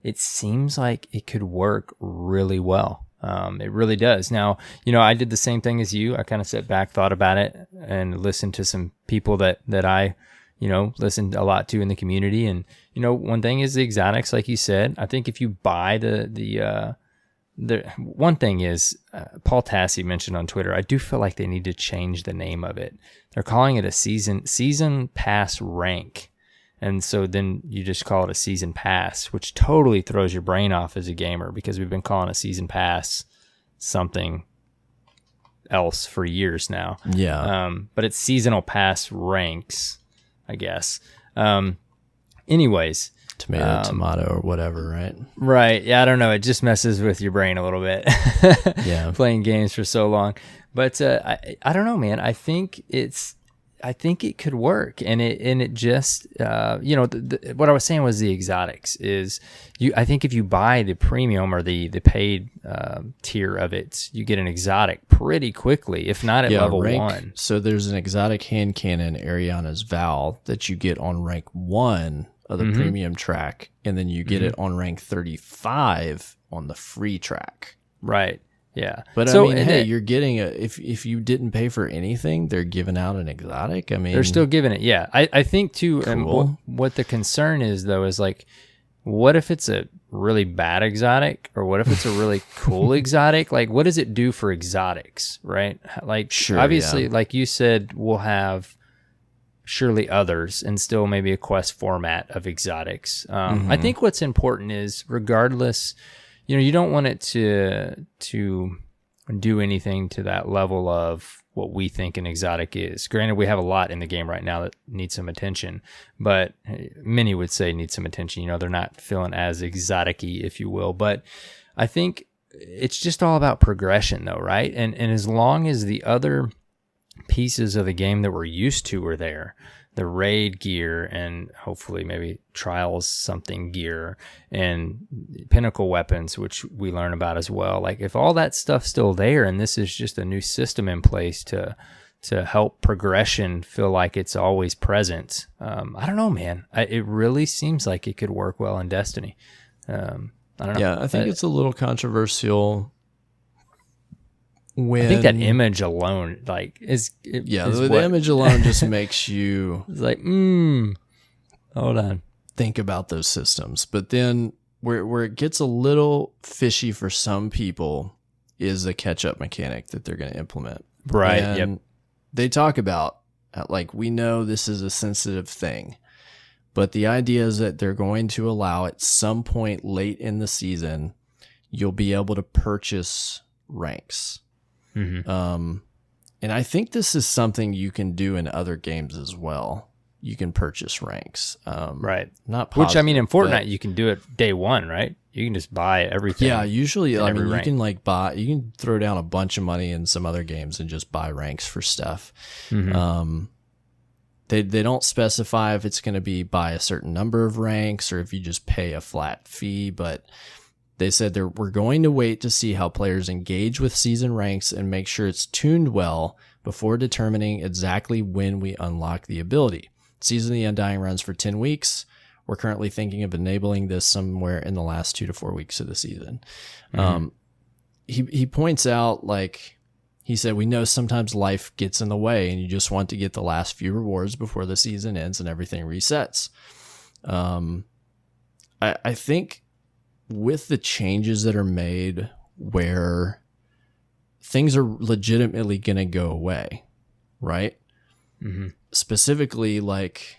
it seems like it could work really well. It really does. Now, I did the same thing as you. I kind of sat back, thought about it, and listened to some people that I listened a lot to in the community. And, one thing is the exotics, like you said. I think if you buy the one thing is, Paul Tassi mentioned on Twitter, I do feel like they need to change the name of it. They're calling it a season pass rank. And so then you just call it a season pass, which totally throws your brain off as a gamer, because we've been calling a season pass something else for years now. Yeah. But it's seasonal pass ranks, I guess. Anyways. Tomato, or whatever, right? Right. Yeah, I don't know. It just messes with your brain a little bit. Yeah. Playing games for so long. But I don't know, man. I think it could work, and it just what I was saying was the exotics is I think if you buy the premium or the paid tier of it, you get an exotic pretty quickly, if not at level rank, 1. So there's an exotic hand cannon, Ariana's Vow, that you get on rank 1 of the premium track, and then you get it on rank 35 on the free track. Right. Yeah. But so, hey, you're getting if you didn't pay for anything, they're giving out an exotic. I mean, they're still giving it. Yeah. I think too, cool. what the concern is though, is like, what if it's a really bad exotic, or what if it's a really cool exotic? Like, what does it do for exotics? Right. Like, sure, obviously, like you said, we'll have surely others and still maybe a quest format of exotics. I think what's important is, regardless, you don't want it to do anything to that level of what we think an exotic is. Granted, we have a lot in the game right now that need some attention, but many would say need some attention. They're not feeling as exotic-y, if you will. But I think it's just all about progression, though, right? And as long as the other pieces of the game that we're used to are there, the raid gear, and hopefully maybe trials something gear, and pinnacle weapons, which we learn about as well. Like, if all that stuff's still there, and this is just a new system in place to help progression feel like it's always present, I don't know, man. It really seems like it could work well in Destiny. I don't know. Yeah, I think it's a little controversial. I think that image alone, like, the image alone just makes you it's like, hold on, think about those systems. But then where it gets a little fishy for some people is the catch-up mechanic that they're going to implement. Right. And yep. They talk about, like, we know this is a sensitive thing, but the idea is that they're going to allow, at some point late in the season, you'll be able to purchase ranks. And I think this is something you can do in other games as well. You can purchase ranks. Right. Not positive, which, I mean, in Fortnite, you can do it day one, right? You can just buy everything. Yeah, usually, I mean, rank. you can throw down a bunch of money in some other games and just buy ranks for stuff. They don't specify if it's going to be by a certain number of ranks or if you just pay a flat fee, but they said we're going to wait to see how players engage with season ranks and make sure it's tuned well before determining exactly when we unlock the ability. Season of the Undying runs for 10 weeks. We're currently thinking of enabling this somewhere in the last 2 to 4 weeks of the season. He points out, like, he said, we know sometimes life gets in the way and you just want to get the last few rewards before the season ends and everything resets. I think with the changes that are made where things are legitimately going to go away, right? Specifically, like,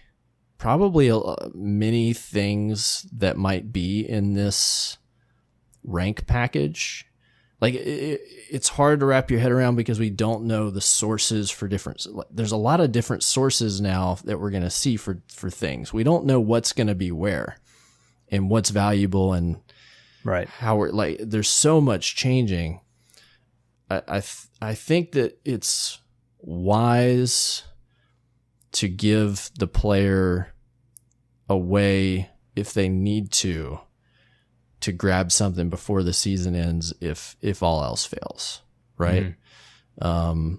probably many things that might be in this rank package like it's hard to wrap your head around because we don't know the sources for different. There's a lot of different sources now that we're going to see for things. We don't know what's going to be where and what's valuable and right how we're like. There's so much changing. I think that it's wise to give the player a way if they need to grab something before the season ends if all else fails, right? Mm-hmm.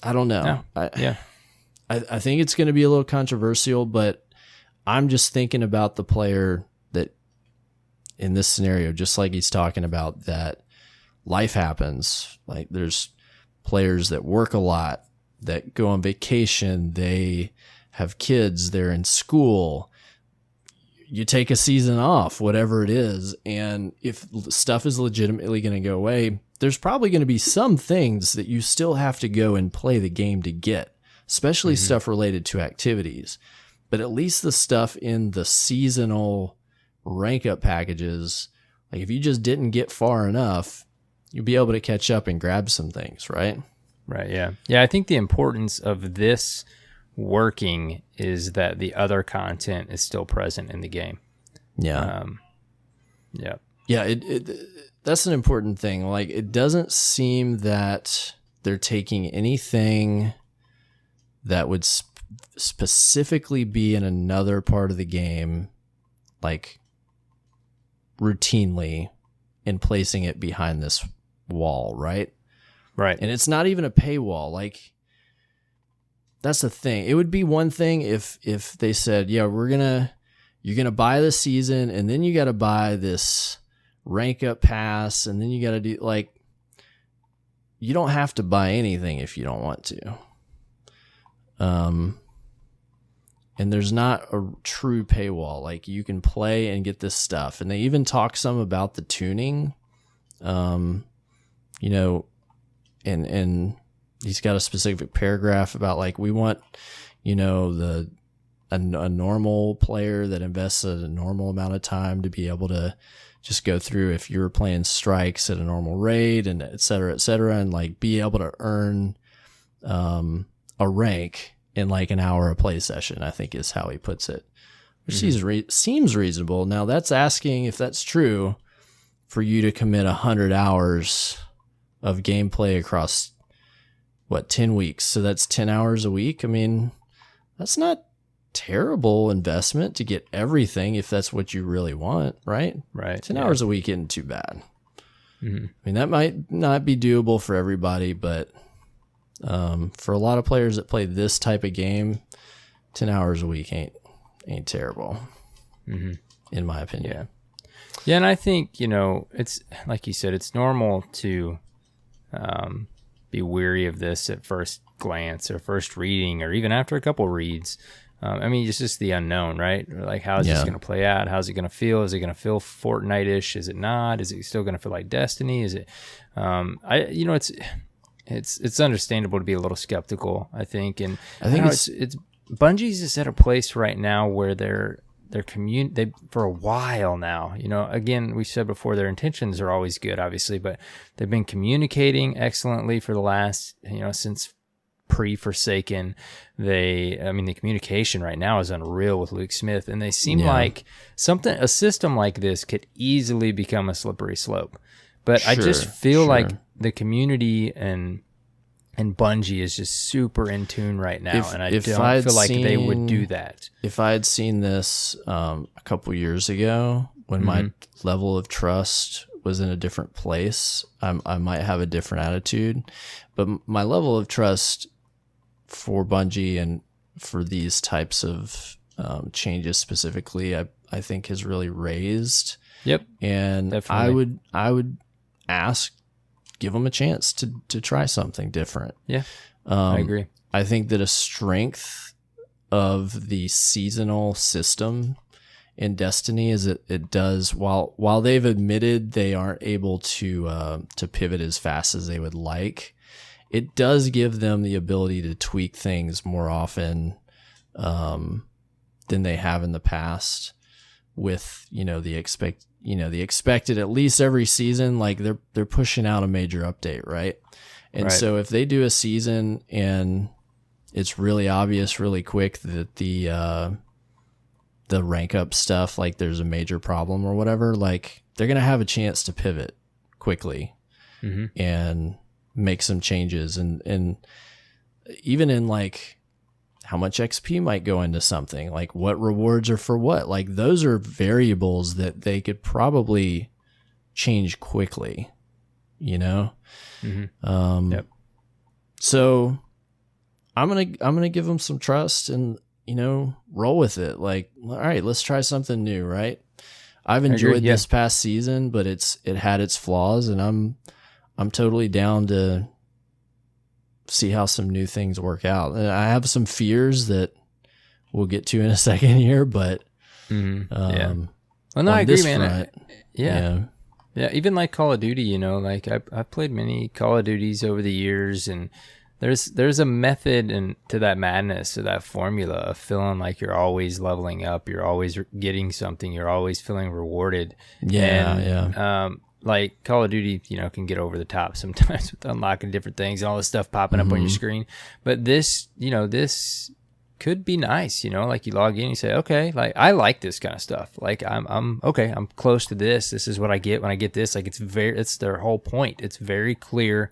I don't know. Yeah. I think it's going to be a little controversial, but I'm just thinking about the player that in this scenario, just like he's talking about, that life happens. Like there's players that work a lot, that go on vacation, they have kids, they're in school. You take a season off, whatever it is, and if stuff is legitimately going to go away, there's probably going to be some things that you still have to go and play the game to get, especially stuff related to activities. But at least the stuff in the seasonal rank up packages, like if you just didn't get far enough, you'll be able to catch up and grab some things, right? Right, yeah. Yeah, I think the importance of this working is that the other content is still present in the game. Yeah. Yeah. Yeah, that's an important thing. Like, it doesn't seem that they're taking anything that would specifically be in another part of the game, like, routinely, and placing it behind this wall, right? Right. And it's not even a paywall. Like, that's the thing. It would be one thing if they said, yeah, you're gonna buy the season and then you got to buy this rank up pass and then you got to do, like, you don't have to buy anything if you don't want to. And there's not a true paywall. Like, you can play and get this stuff. And they even talk some about the tuning, and he's got a specific paragraph about, like, we want, a normal player that invests a normal amount of time to be able to just go through, if you're playing strikes at a normal rate and et cetera, and like be able to earn a rank in like an hour of play session, I think is how he puts it, which seems reasonable. Now that's asking, if that's true, for you to commit 100 hours of gameplay across 10 weeks. So that's 10 hours a week. I mean, that's not terrible investment to get everything if that's what you really want, right? Right. 10 hours a week isn't too bad. Mm-hmm. I mean, that might not be doable for everybody, but for a lot of players that play this type of game, 10 hours a week ain't terrible, in my opinion. Yeah. Yeah, and I think, it's like you said, it's normal to be weary of this at first glance or first reading or even after a couple reads. I mean, it's just the unknown, right? Like, how is this going to play out? How's it going to feel? Is it going to feel Fortnite-ish? Is it not? Is it still going to feel like Destiny? Is it? It's understandable to be a little skeptical, I think, and I think it's Bungie's is at a place right now where they for a while now, again, we said before, their intentions are always good, obviously, but they've been communicating excellently for the last, since pre-Forsaken. The communication right now is unreal with Luke Smith, and they seem like a system like this could easily become a slippery slope. But I just feel like the community and Bungie is just super in tune right now, and I don't feel like they would do that. If I had seen this a couple years ago, when my level of trust was in a different place, I might have a different attitude. But my level of trust for Bungie and for these types of changes specifically, I think has really raised. Yep, and definitely. I would give them a chance to try something different. Yeah, I agree. I think that a strength of the seasonal system in Destiny is it does, while they've admitted they aren't able to pivot as fast as they would like, it does give them the ability to tweak things more often than they have in the past, with the the expected at least every season, like they're pushing out a major update, right? And so if they do a season and it's really obvious really quick that the rank up stuff, like there's a major problem or whatever, like they're going to have a chance to pivot quickly and make some changes. And even in like how much XP might go into something, like what rewards are for what, like those are variables that they could probably change quickly, So I'm gonna give them some trust and roll with it. Like, all right, let's try something new, right? I've enjoyed this past season, but it had its flaws, and I'm totally down to see how some new things work out. And I have some fears that we'll get to in a second here, but well, no, I agree, man. Yeah, even like Call of Duty, like I've played many Call of Duties over the years, and there's a method and to that madness, to that formula of feeling like you're always leveling up, you're always getting something, you're always feeling rewarded. Like Call of Duty, can get over the top sometimes with unlocking different things and all this stuff popping up on your screen. But this, this could be nice, like you log in and you say, okay, like I like this kind of stuff. Like I'm okay, I'm close to this. This is what I get when I get this. Like it's their whole point. It's very clear,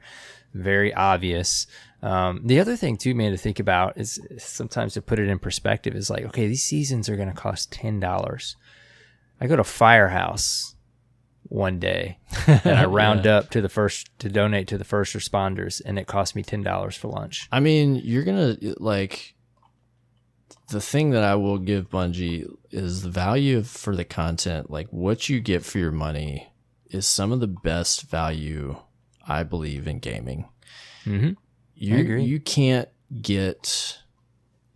very obvious. The other thing too, man, to think about is sometimes to put it in perspective is like, okay, these seasons are going to cost $10. I go to Firehouse one day and I round up to donate to the first responders, and it cost me $10 for lunch. I mean, you're going to like, the thing that I will give Bungie is the value for the content. Like what you get for your money is some of the best value, I believe, in gaming. You can't get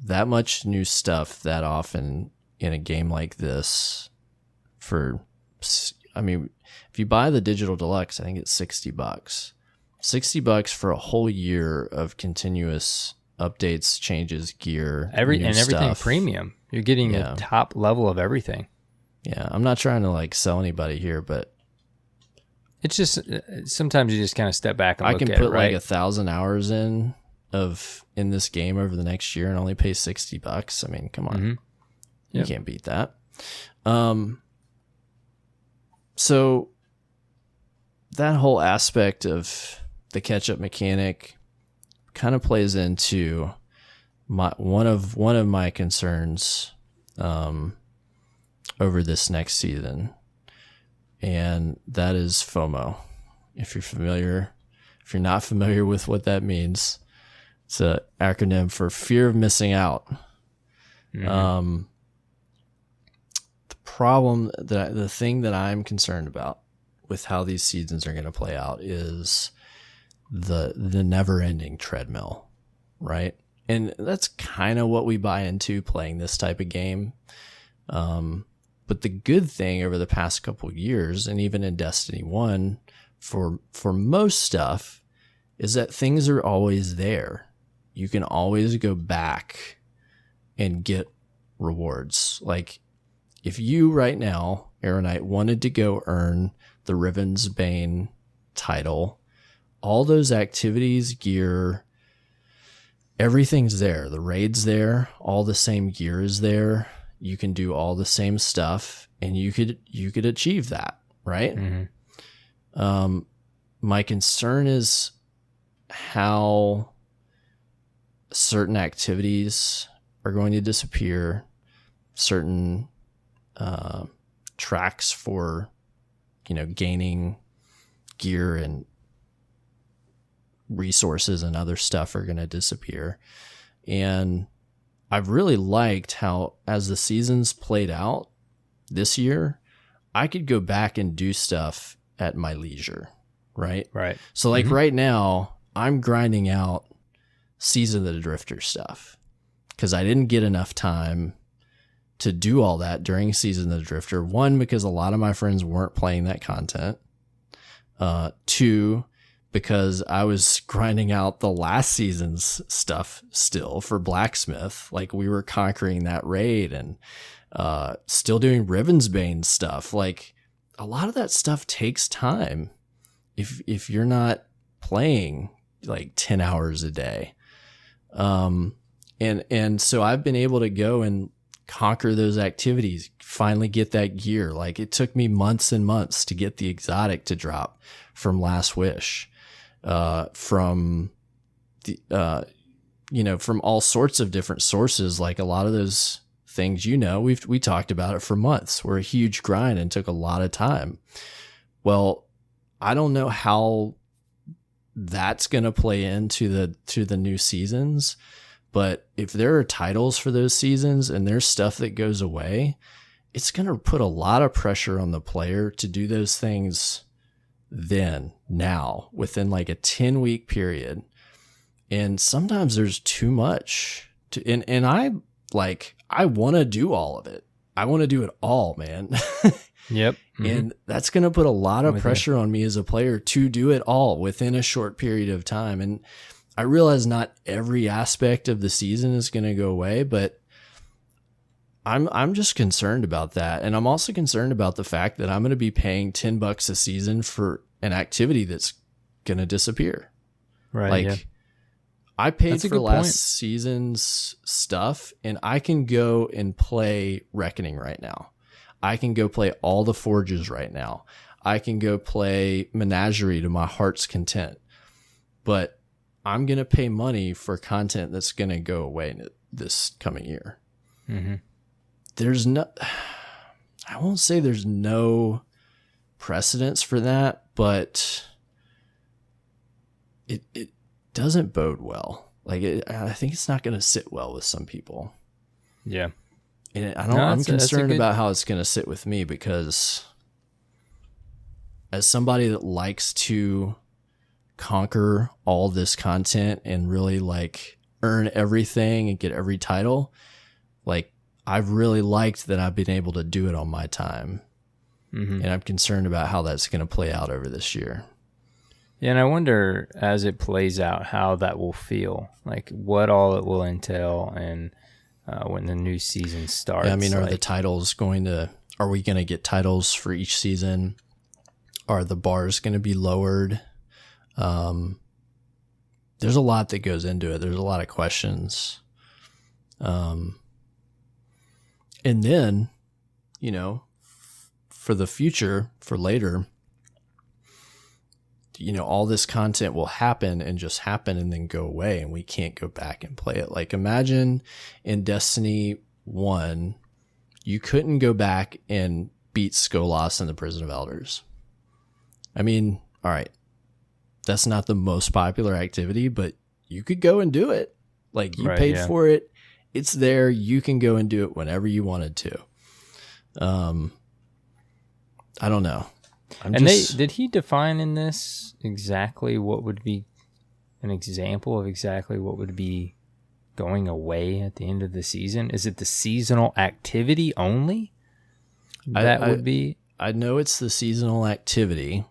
that much new stuff that often in a game like this for, I mean, if you buy the digital deluxe, I think it's $60. $60 for a whole year of continuous updates, changes, gear, everything premium. You're getting the top level of everything. Yeah, I'm not trying to like sell anybody here, but it's just sometimes you just kind of step back and I look can at put it, right? like 1,000 hours in this game over the next year and only pay $60. I mean, come on, you can't beat that. So that whole aspect of the catch-up mechanic kind of plays into one of my concerns over this next season, and that is FOMO. If you're not familiar with what that means, it's an acronym for fear of missing out. The thing that I'm concerned about with how these seasons are going to play out is the never-ending treadmill, right? And that's kind of what we buy into playing this type of game. But the good thing over the past couple of years, and even in Destiny 1, for most stuff, is that things are always there. You can always go back and get rewards. Like, if you right now, AER0KNIGHT, wanted to go earn the Ravensbane title, all those activities, gear, everything's there. The raid's there. All the same gear is there. You can do all the same stuff, and you could achieve that, right? My concern is how certain activities are going to disappear, certain tracks for gaining gear and resources and other stuff are going to disappear. And I've really liked how, as the seasons played out this year, I could go back and do stuff at my leisure, right? So like right now, I'm grinding out Season of the Drifter stuff because I didn't get enough time to do all that during Season of the Drifter. One, because a lot of my friends weren't playing that content. Two, because I was grinding out the last season's stuff still for Blacksmith. Like, we were conquering that raid and still doing Ravensbane stuff. Like, a lot of that stuff takes time if you're not playing like 10 hours a day. And so I've been able to go and conquer those activities, finally get that gear. Like it took me months and months to get the exotic to drop from Last Wish, from the, from all sorts of different sources. Like a lot of those things, we talked about it for months, were a huge grind and took a lot of time. Well, I don't know how that's going to play into the new seasons, but if there are titles for those seasons and there's stuff that goes away, it's going to put a lot of pressure on the player to do those things now, within like a 10-week period. And sometimes there's too much and I want to do all of it. I want to do it all, man. Yep. Mm-hmm. And that's going to put a lot of pressure on me as a player to do it all within a short period of time. And I realize not every aspect of the season is going to go away, but I'm just concerned about that. And I'm also concerned about the fact that I'm going to be paying $10 a season for an activity that's going to disappear. Right. Like, yeah. I paid for last season's stuff, and I can go and play Reckoning right now. I can go play all the Forges right now. I can go play Menagerie to my heart's content. But I'm going to pay money for content that's going to go away this coming year. Mm-hmm. I won't say there's no precedence for that, but it doesn't bode well. Like I think it's not going to sit well with some people. Yeah. And I'm concerned about how it's going to sit with me, because as somebody that likes to conquer all this content and really like earn everything and get every title, like I've really liked that I've been able to do it on my time. Mm-hmm. And I'm concerned about how that's going to play out over this year. Yeah, and I wonder as it plays out how that will feel, like what all it will entail, and when the new season starts. Yeah, I mean, are we going to get titles for each season? Are the bars going to be lowered? There's a lot that goes into it. There's a lot of questions. And then, for the future, for later, all this content will happen and then go away, and we can't go back and play it. Like imagine in Destiny 1, you couldn't go back and beat Skolas in the Prison of Elders. I mean, all right, that's not the most popular activity, but you could go and do it. Like you paid for it. It's there. You can go and do it whenever you wanted to. I don't know. Did he define in this exactly what would be an example of exactly what would be going away at the end of the season? Is it the seasonal activity only? Would be? I know it's the seasonal activity.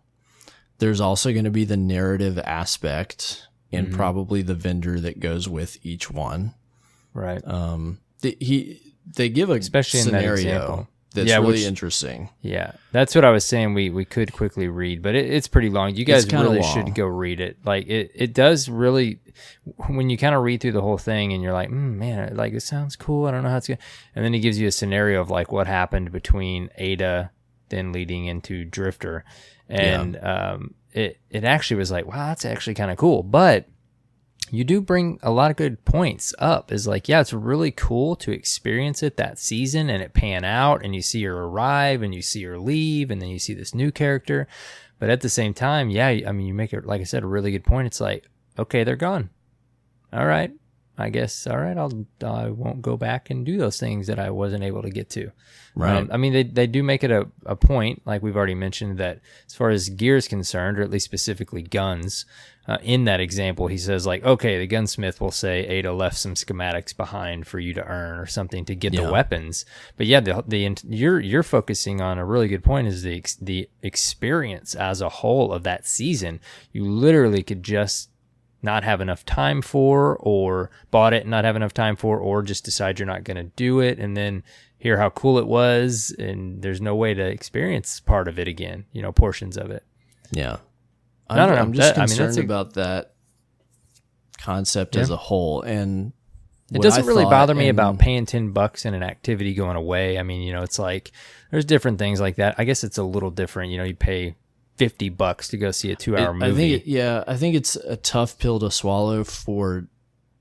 There's also going to be the narrative aspect and probably the vendor that goes with each one. Right. They give a especially scenario in that example. That's really interesting. Yeah, that's what I was saying. We could quickly read, but it's pretty long. You guys really should go read it. Like it does really, when you kind of read through the whole thing and you're like, man, like it sounds cool. I don't know how it's going. And then he gives you a scenario of like what happened between Ada, then leading into Drifter, and it actually was like, wow, that's actually kind of cool. But you do bring a lot of good points up. Is like, yeah, it's really cool to experience it that season and it pan out and you see her arrive and you see her leave and then you see this new character. But at the same time, yeah, I mean, you make it, like I said, a really good point. It's like, okay, they're gone. All right, I guess, all right, I won't go back and do those things that I wasn't able to get to. Right. I mean, they do make it a point, like we've already mentioned, that as far as gear is concerned, or at least specifically guns, in that example, he says like, okay, the gunsmith will say Ada left some schematics behind for you to earn or something to get the weapons. But yeah, you're focusing on a really good point, is the experience as a whole of that season. You literally could just not have enough time for, or bought it and not have enough time for, or just decide you're not going to do it. And then, hear how cool it was, and there's no way to experience part of it again, portions of it. Yeah. I don't know. I'm just concerned about that concept as a whole. And it doesn't really bother me about paying $10 and an activity going away. I mean, it's like there's different things like that. I guess it's a little different. You pay $50 to go see a 2-hour movie. I think it's a tough pill to swallow for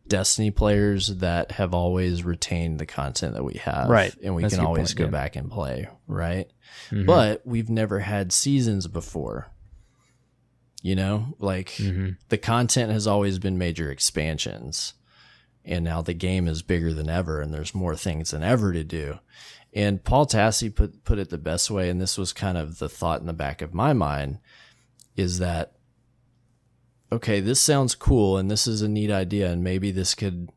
Destiny players that have always retained the content that we have. Right. And we That's can a good always point, go yeah. back and play. Right. Mhm. But we've never had seasons before. The content has always been major expansions, and now the game is bigger than ever, and there's more things than ever to do. And Paul Tassi put it the best way, and this was kind of the thought in the back of my mind, is that, okay, this sounds cool, and this is a neat idea, and maybe this could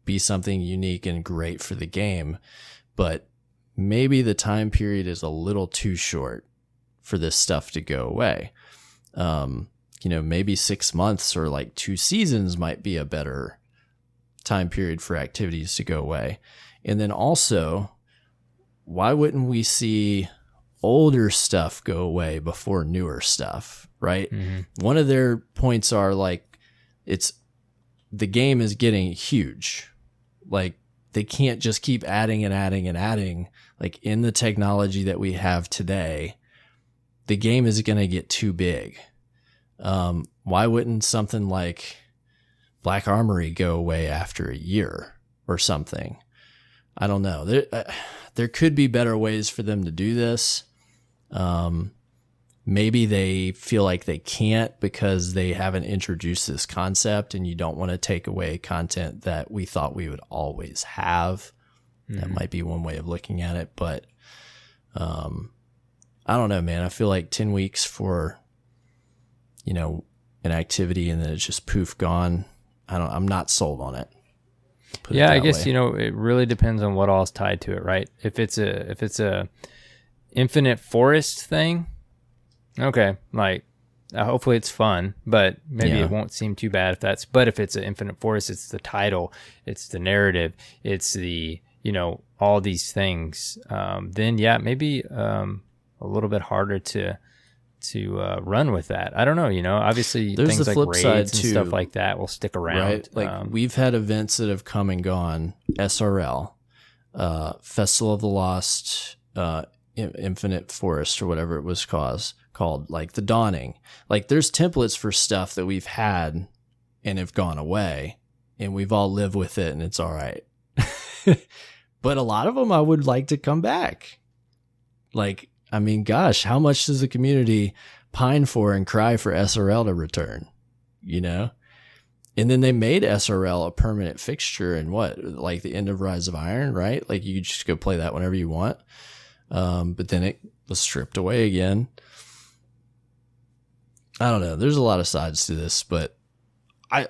be something unique and great for the game, but maybe the time period is a little too short for this stuff to go away. Maybe 6 months or like 2 seasons might be a better time period for activities to go away. And then also, why wouldn't we see older stuff go away before newer stuff, right? Mm-hmm. One of their points are like, the game is getting huge. Like, they can't just keep adding and adding and adding. Like, in the technology that we have today, the game is going to get too big. Why wouldn't something like Black Armory go away after a year or something? I don't know. There could be better ways for them to do this. Maybe they feel like they can't because they haven't introduced this concept, and you don't want to take away content that we thought we would always have. Mm-hmm. That might be one way of looking at it, but I don't know, man. I feel like 10 weeks for, an activity and then it's just poof gone. I'm not sold on it. Yeah, I guess, it really depends on what all is tied to it, right? If it's a infinite forest thing, okay, like hopefully it's fun, but maybe it won't seem too bad but if it's an infinite forest, it's the title, it's the narrative, it's the, all these things, then maybe a little bit harder to run with that. I don't know, obviously there's things the like flip raids side and too, stuff like that will stick around. Right? Like we've had events that have come and gone, SRL, Festival of the Lost, Infinite Forest or whatever it was called, like the Dawning. Like there's templates for stuff that we've had and have gone away, and we've all lived with it and it's all right. But a lot of them I would like to come back. Like, I mean, gosh, how much does the community pine for and cry for SRL to return? And then they made SRL a permanent fixture in like the end of Rise of Iron, right? Like you could just go play that whenever you want. But then it was stripped away again. I don't know. There's a lot of sides to this, but I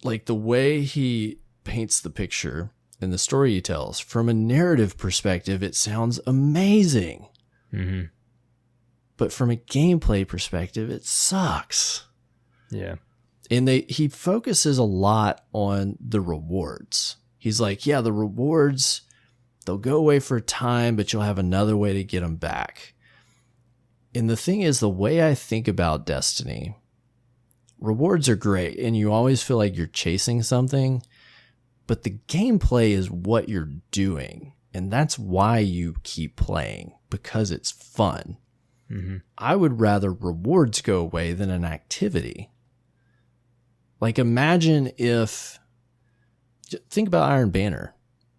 like the way he paints the picture and the story he tells. From a narrative perspective, it sounds amazing. Mm-hmm. But from a gameplay perspective, it sucks. Yeah. And he focuses a lot on the rewards. He's like, yeah, the rewards, they'll go away for a time, but you'll have another way to get them back. And the thing is, the way I think about Destiny, rewards are great, and you always feel like you're chasing something, but the gameplay is what you're doing. And that's why you keep playing, because it's fun. Mm-hmm. I would rather rewards go away than an activity. Like, think about Iron Banner.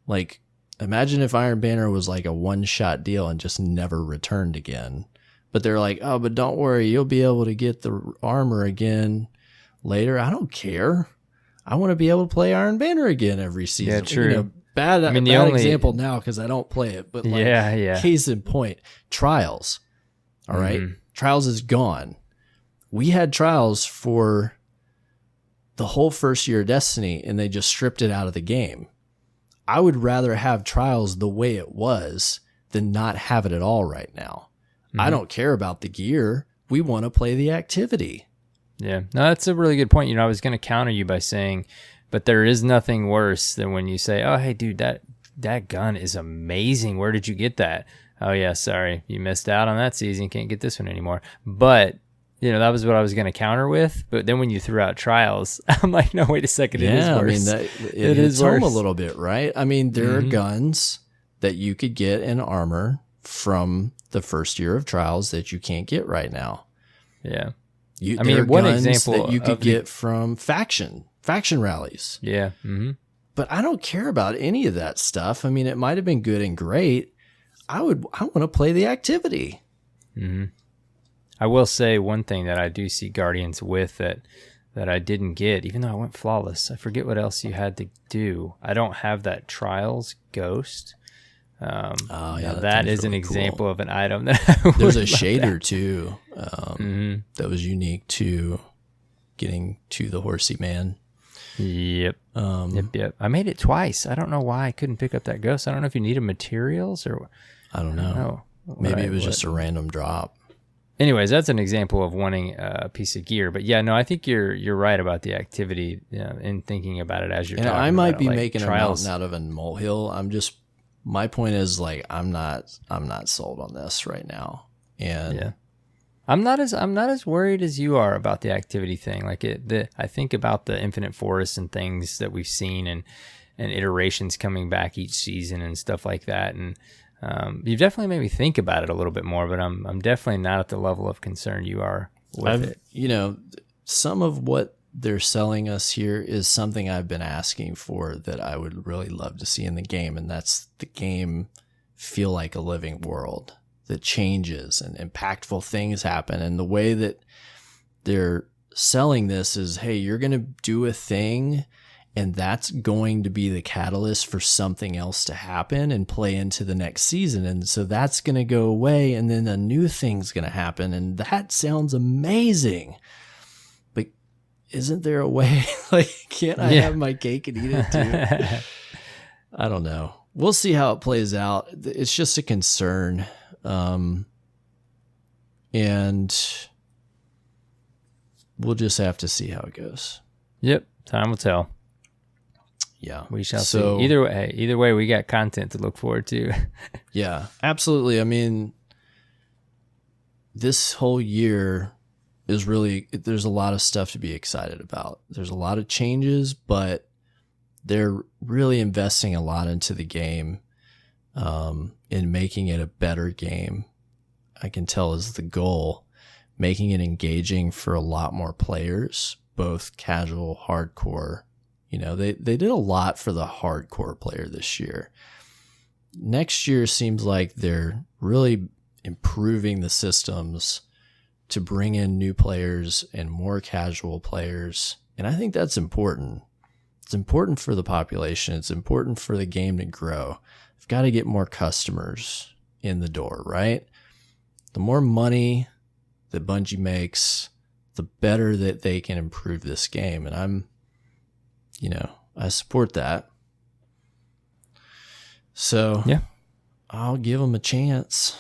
Like, imagine if Iron Banner was like a one-shot deal and just never returned again. But they're like, oh, but don't worry, you'll be able to get the armor again later. I don't care. I want to be able to play Iron Banner again every season. Yeah, true. Bad example now because I don't play it. But case in point, Trials. All right? Mm-hmm. Trials is gone. We had Trials for the whole first year of Destiny, and they just stripped it out of the game. I would rather have Trials the way it was than not have it at all right now. Mm-hmm. I don't care about the gear. We want to play the activity. Yeah, no, that's a really good point. I was going to counter you by saying, but there is nothing worse than when you say, oh, hey, dude, that that gun is amazing. Where did you get that? Oh yeah, sorry, you missed out on that season. Can't get this one anymore. But that was what I was going to counter with. But then when you threw out trials, I'm like, no, wait a second, it is worse. I mean, it hits home a little bit, right? I mean, there are guns that you could get in armor from the first year of trials that you can't get right now. Yeah. I mean, one example that you could get from faction rallies. Yeah. Mm-hmm. But I don't care about any of that stuff. I mean, it might have been good and great. I want to play the activity. Mm-hmm. I will say one thing that I do see Guardians with that I didn't get, even though I went flawless. I forget what else you had to do. I don't have that Trials Ghost. That is an example of an item that there's a shader too that was unique to getting to the horsey man. Yep. Yep. I made it twice. I don't know why I couldn't pick up that ghost. I don't know if you needed materials or I don't know. Maybe it was just a random drop. Anyways, that's an example of wanting a piece of gear. But yeah, no, I think you're right about the activity in thinking about it as you're talking about it. And I might be making trials. A mountain out of a molehill. My point is, like, I'm not sold on this right now. And yeah. I'm not as worried as you are about the activity thing. Like I think about the infinite forests and things that we've seen and iterations coming back each season and stuff like that. And you've definitely made me think about it a little bit more, but I'm definitely not at the level of concern you are with it. Some of what they're selling us here is something I've been asking for that I would really love to see in the game. And that's the game feel like a living world that changes and impactful things happen. And the way that they're selling this is, hey, you're going to do a thing and that's going to be the catalyst for something else to happen and play into the next season. And so that's going to go away and then a new thing's going to happen. And that sounds amazing. But isn't there a way, like, can't I have my cake and eat it too? I don't know. We'll see how it plays out. It's just a concern. And we'll just have to see how it goes. Yep. Time will tell. Yeah. We shall see. Either way, we got content to look forward to. Yeah, absolutely. I mean, this whole year is really, there's a lot of stuff to be excited about. There's a lot of changes, but they're really investing a lot into the game, in making it a better game. I can tell is the goal, making it engaging for a lot more players, both casual, hardcore. They did a lot for the hardcore player this year. Next year seems like they're really improving the systems to bring in new players and more casual players. And I think that's important. It's important for the population. It's important for the game to grow. I've got to get more customers in the door, right? The more money that Bungie makes, the better that they can improve this game. And I support that. So yeah, I'll give them a chance.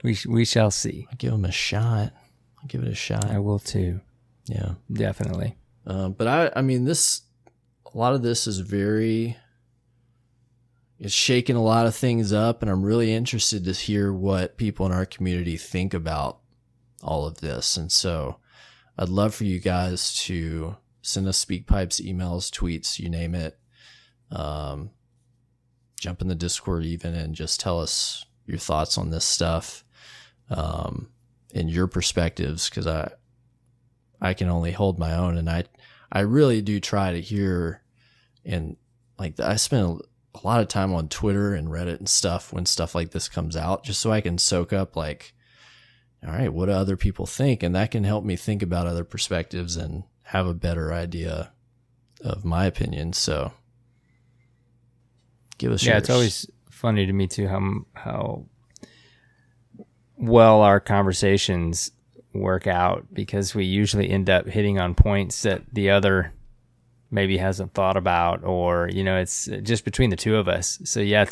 We shall see. I'll give them a shot. I'll give it a shot. I will too. Yeah, definitely. But I mean, a lot of this is it's shaking a lot of things up, and I'm really interested to hear what people in our community think about all of this. And so I'd love for you guys to send us speak pipes, emails, tweets, you name it. Jump in the Discord even and just tell us your thoughts on this stuff, and your perspectives, because I can only hold my own, and I really do try to hear, and like I spend a lot of time on Twitter and Reddit and stuff when stuff like this comes out, just so I can soak up, like, all right, what do other people think? And that can help me think about other perspectives and have a better idea of my opinion. So give us yours. It's always funny to me too how well our conversations work out, because we usually end up hitting on points that the other maybe hasn't thought about, or it's just between the two of us. So yeah,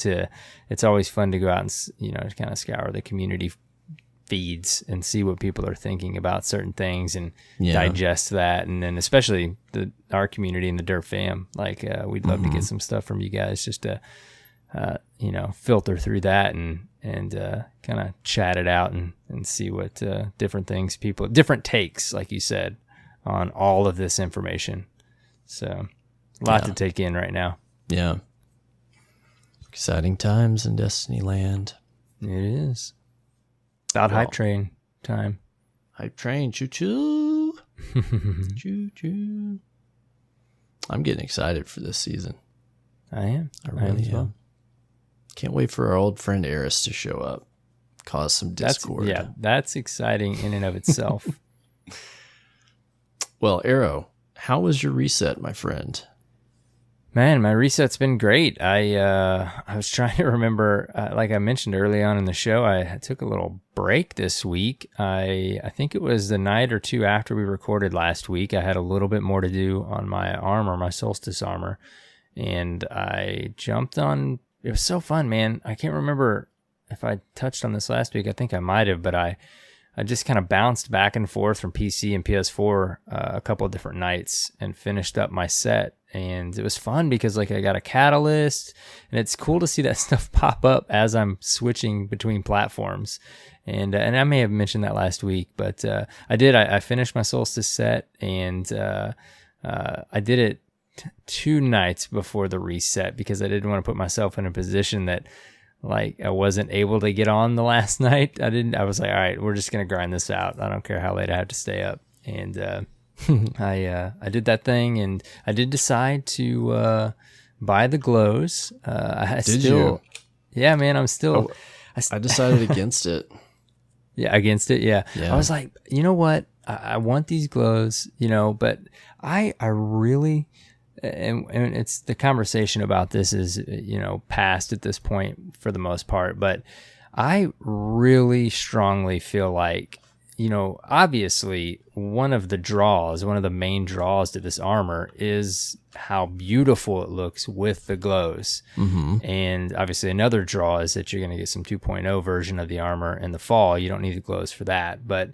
it's always fun to go out and kind of scour the community feeds and see what people are thinking about certain things and Yeah. digest that. And then especially our community and the Dirt fam, like we'd love to get some stuff from you guys just to, filter through that and kind of chat it out and see what different takes, like you said, on all of this information. So a lot to take in right now. Yeah. Exciting times in Destiny Land. It is. About hype train time. Hype train, choo-choo. Choo-choo. I'm getting excited for this season. I am. I really am. Can't wait for our old friend Eris to show up. Cause some discord. That's exciting in and of itself. Well, Arrow, how was your reset, my friend? Man, my reset's been great. I was trying to remember, like I mentioned early on in the show, I took a little break this week. I think it was the night or two after we recorded last week. I had a little bit more to do on my armor, my Solstice armor, and I jumped on. It was so fun, man. I can't remember if I touched on this last week. I think I might have, but I just kind of bounced back and forth from PC and PS4 a couple of different nights and finished up my set. And it was fun because like I got a catalyst, and it's cool to see that stuff pop up as I'm switching between platforms. And I may have mentioned that last week, but I did. I finished my Solstice set, and I did it 2 nights before the reset because I didn't want to put myself in a position that like I wasn't able to get on the last night. I was like, all right, we're just going to grind this out. I don't care how late I have to stay up. And I did that thing, and I did decide to buy the glows. Did you? Yeah, man, I'm still. I decided against it. Yeah, against it. Yeah. I was like, you know what? I want these glows, but I really, and it's the conversation about this is, past at this point for the most part, but I really strongly feel like, obviously one of the main draws to this armor is how beautiful it looks with the glows. Mm-hmm. And obviously another draw is that you're going to get some 2.0 version of the armor in the fall. You don't need the glows for that. But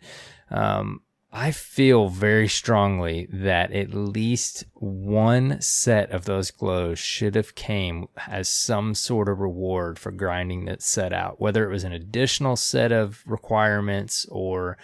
I feel very strongly that at least one set of those glows should have came as some sort of reward for grinding that set out, whether it was an additional set of requirements or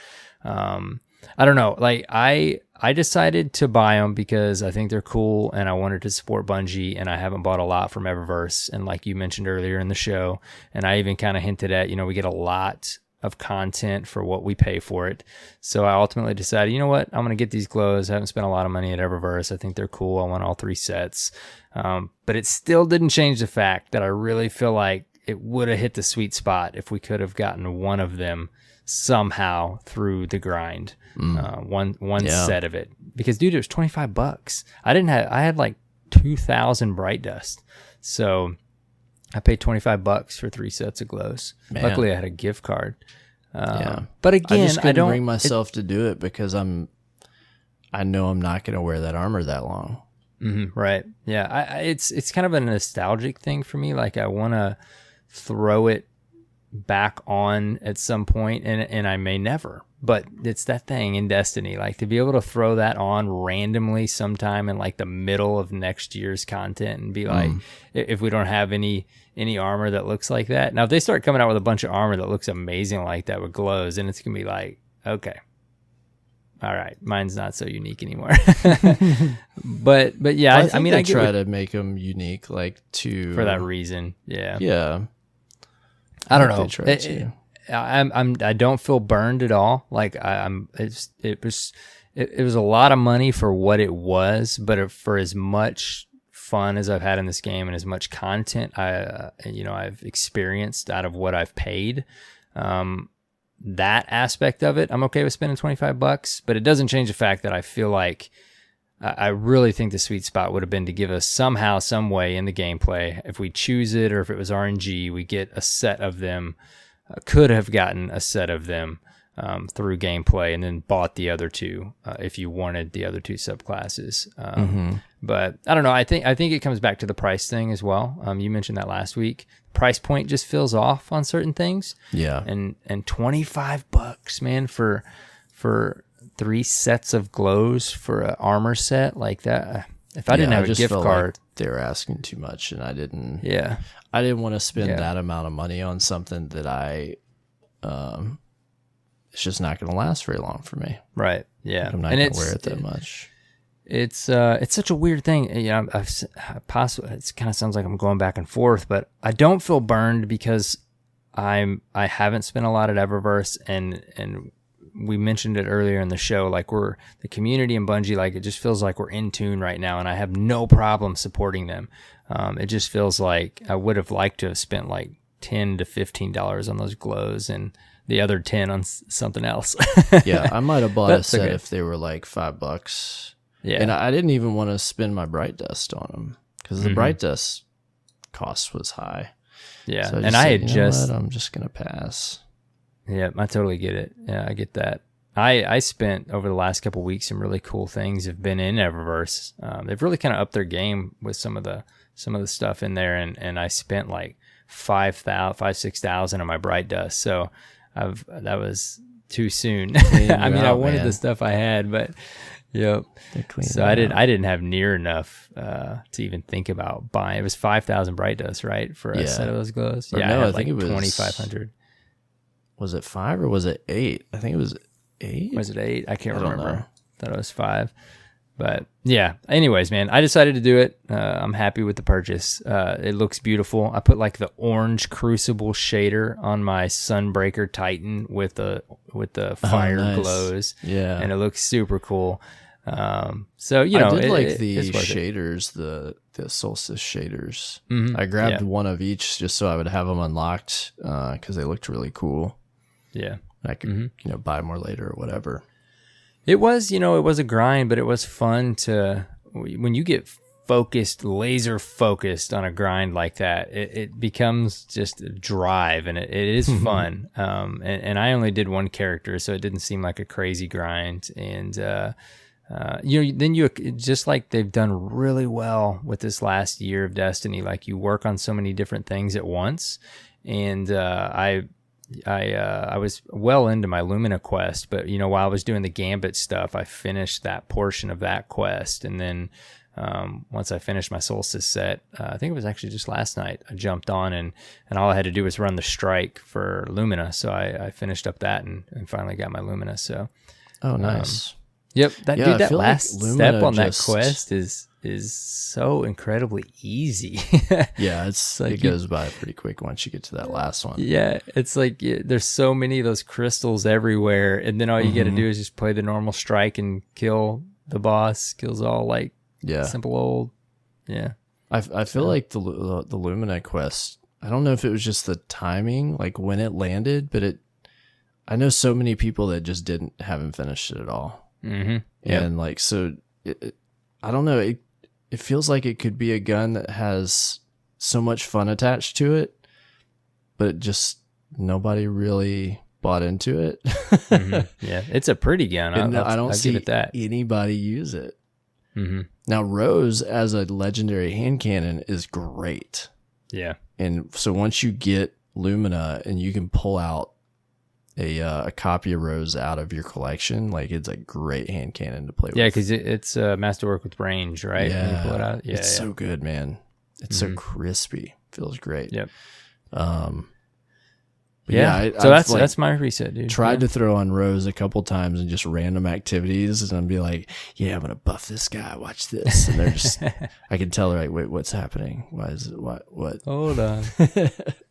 I don't know. Like I decided to buy them because I think they're cool and I wanted to support Bungie, and I haven't bought a lot from Eververse. And like you mentioned earlier in the show, and I even kind of hinted at, we get a lot of content for what we pay for it. So I ultimately decided, you know what, I'm going to get these glows. I haven't spent a lot of money at Eververse. I think they're cool. I want all 3 sets. But it still didn't change the fact that I really feel like it would have hit the sweet spot if we could have gotten one of them somehow through the grind. One set of it. Because dude, it was $25. I had like 2,000 bright dust. So I paid $25 for 3 sets of glows. Man. Luckily, I had a gift card. But again, I just couldn't bring myself to do it because I know I'm not going to wear that armor that long. Mm-hmm, right. Yeah. It's kind of a nostalgic thing for me. Like I want to throw it back on at some point, and I may never. But it's that thing in Destiny, like to be able to throw that on randomly sometime in like the middle of next year's content and be like, if we don't have any armor that looks like that. Now, if they start coming out with a bunch of armor that looks amazing like that with glows, then it's going to be like, okay, all right, mine's not so unique anymore. but yeah, well, I mean, I try to make them unique, like for that reason. Yeah. Yeah. I don't know. I don't feel burned at all. Like it was a lot of money for what it was, but for as much fun as I've had in this game and as much content I've experienced out of what I've paid, that aspect of it, I'm okay with spending $25, but it doesn't change the fact that I feel like I really think the sweet spot would have been to give us somehow, some way in the gameplay, if we choose it or if it was RNG, we get a set of them. Could have gotten a set of them through gameplay, and then bought the other two if you wanted the other two subclasses. But I don't know. I think it comes back to the price thing as well. You mentioned that last week. Price point just feels off on certain things. Yeah. And $25, man, for 3 sets of glows for an armor set like that. If I didn't have a gift card, like they were asking too much, and I didn't. Yeah. I didn't want to spend that amount of money on something that it's just not going to last very long for me. Right. Yeah. I'm not going to wear it that much. It's such a weird thing. You know, it kind of sounds like I'm going back and forth, but I don't feel burned because I haven't spent a lot at Eververse, and we mentioned it earlier in the show. Like, we're the community in Bungie, like, it just feels like we're in tune right now, and I have no problem supporting them. It just feels like I would have liked to have spent like $10 to $15 on those glows and the other 10 on something else. Yeah, I might have bought a set if they were like $5. Yeah, and I didn't even want to spend my Bright Dust on them because the Bright Dust cost was high. Yeah, so and I had I'm just gonna pass. Yeah, I totally get it. Yeah, I get that. I spent over the last couple of weeks some really cool things have been in Eververse. They've really kind of upped their game with some of the stuff in there, and I spent like $6,000 on my Bright Dust. So that was too soon. I mean, I wanted the stuff I had, but yep. So I didn't have near enough to even think about buying. It was 5,000 Bright Dust, right, for a set of those glows. Or no, I think it was 2,500. Was it 5 or was it 8? I think it was 8. Was it 8? I can't remember. Thought it was 5. But yeah, anyways, man, I decided to do it. I'm happy with the purchase. It looks beautiful. I put like the orange Crucible shader on my Sunbreaker Titan with the fire glows. Yeah, and it looks super cool. So you know, I did like the shaders, the Solstice shaders. I grabbed one of each just so I would have them unlocked because they looked really cool. Yeah, I could buy more later or whatever. It was, it was a grind, but it was fun when you get laser focused on a grind like that, it becomes just a drive, and it is fun. And I only did one character, so it didn't seem like a crazy grind. And, then you just like they've done really well with this last year of Destiny, like you work on so many different things at once. And, I was well into my Lumina quest, but while I was doing the Gambit stuff, I finished that portion of that quest, and then once I finished my Solstice set, I think it was actually just last night, I jumped on and all I had to do was run the strike for Lumina, so I finished up that and finally got my Lumina. So, oh, nice. Yep, that last step on that quest is so incredibly easy. Yeah, it goes by pretty quick once you get to that last one. Yeah, it's like there's so many of those crystals everywhere, and then all you got to do is just play the normal strike and kill the boss. Kills all like simple old. Yeah, I feel like the Lumina quest. I don't know if it was just the timing, like when it landed, but I know so many people that just haven't finished it at all. And like so. I don't know. It feels like it could be a gun that has so much fun attached to it, but just nobody really bought into it. Yeah, it's a pretty gun. I don't see anybody use it. Now, Rose as a legendary hand cannon is great. Yeah. And so once you get Lumina and you can pull out a copy of Rose out of your collection, like it's a great hand cannon to play with. Yeah, because it's masterwork with range, right? Yeah, when you pull it out. It's so good, man. It's so crispy. Feels great. Yep. So that's my reset, dude. Tried to throw on Rose a couple times and just random activities, and I'd be like, "Yeah, I'm gonna buff this guy. Watch this." And they're just, I can tell they're like, "Wait, what's happening? Why is it? What? Hold on."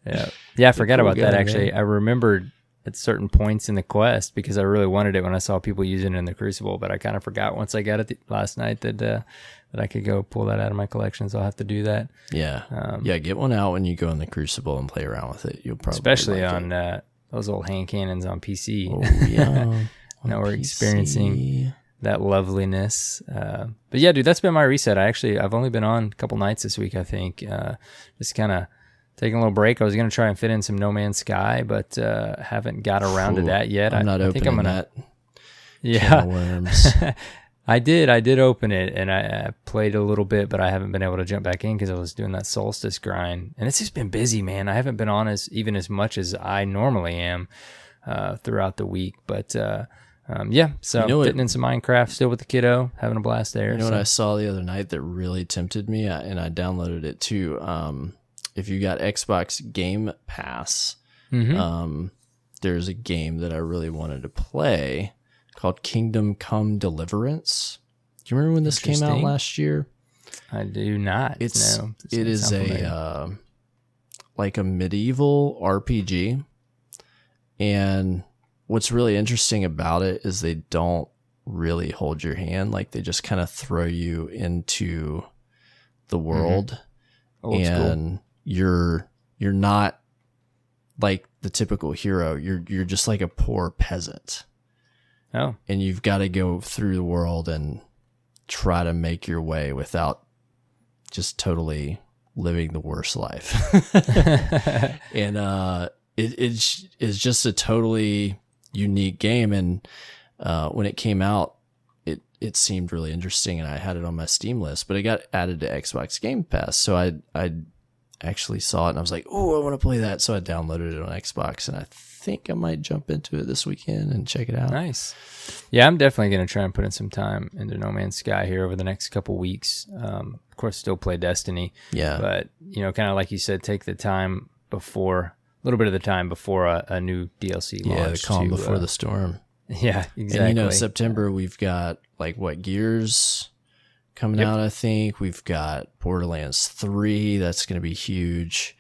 Yeah. I forgot about that. Actually, man. I remembered at certain points in the quest because I really wanted it when I saw people using it in the Crucible, but I kind of forgot once I got it last night that I could go pull that out of my collection, so I'll have to do that. Yeah. Get one out when you go in the Crucible and play around with it. You'll probably especially on those old hand cannons on PC. Oh, yeah. Now we're experiencing that loveliness. But yeah, dude, that's been my reset. I've only been on a couple nights this week, I think. Just kind of taking a little break. I was going to try and fit in some No Man's Sky, but haven't got around to that yet. I'm not I opening think I'm gonna, that. Yeah. Can of worms. I did open it, and I played a little bit, but I haven't been able to jump back in because I was doing that Solstice grind. And it's just been busy, man. I haven't been on even as much as I normally am throughout the week. But yeah, so fitting in some Minecraft, still with the kiddo, having a blast there. You know what I saw the other night that really tempted me, and I downloaded it too. If you got Xbox Game Pass, there's a game that I really wanted to play called Kingdom Come Deliverance. Do you remember when this came out last year? I do not. It is a like a medieval RPG, and what's really interesting about it is they don't really hold your hand. Like they just kind of throw you into the world, and you're not like the typical hero. You're just like a poor peasant. Oh. And you've got to go through the world and try to make your way without just totally living the worst life. And it's just a totally unique game. And when it came out, it seemed really interesting, and I had it on my Steam list, but it got added to Xbox Game Pass. So I actually saw it and I was like, oh, I want to play that. So I downloaded it on Xbox, and I think I might jump into it this weekend and check it out. Nice. Yeah, I'm definitely going to try and put in some time into No Man's Sky here over the next couple weeks. Of course, still play Destiny. Yeah. But, kind of like you said, take the time before, a little bit of the time before a new DLC launch. Yeah, the calm before the storm. Yeah, exactly. And, September, we've got, Gears coming out, I think. We've got Borderlands 3. That's going to be huge.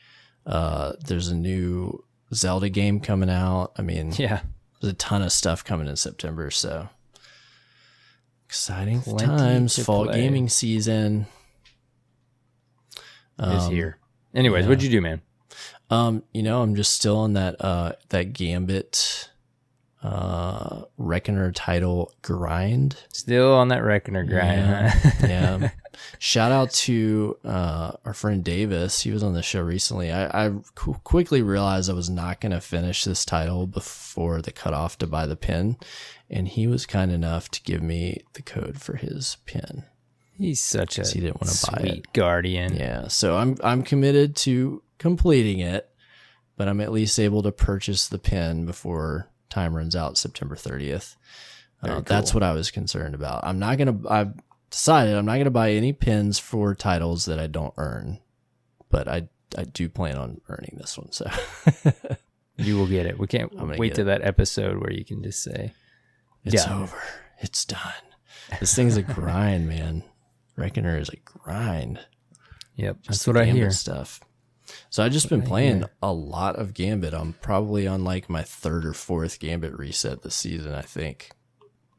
There's a new Zelda game coming out. I mean, there's a ton of stuff coming in September, so exciting times. Fall gaming season is here. Anyways, what'd you do, man? I'm just still on that Gambit Reckoner title grind. Still on that Reckoner grind, huh? Yeah. Shout out to our friend Davis. He was on the show recently. I quickly realized I was not going to finish this title before the cutoff to buy the pin, and he was kind enough to give me the code for his pin. He's such a he didn't want to buy it. Guardian. Yeah, so I'm committed to completing it, but I'm at least able to purchase the pin before time runs out September 30th. That's what I was concerned about. I've decided I'm not going to buy any pins for titles that I don't earn, but I do plan on earning this one. So you will get it. We can't wait to that episode where you can just say, it's over. It's done. This thing's a grind, man. Reckoner is a grind. Yep. That's what I hear. Stuff. So I've just been playing a lot of Gambit. I'm probably on my third or fourth Gambit reset this season, I think.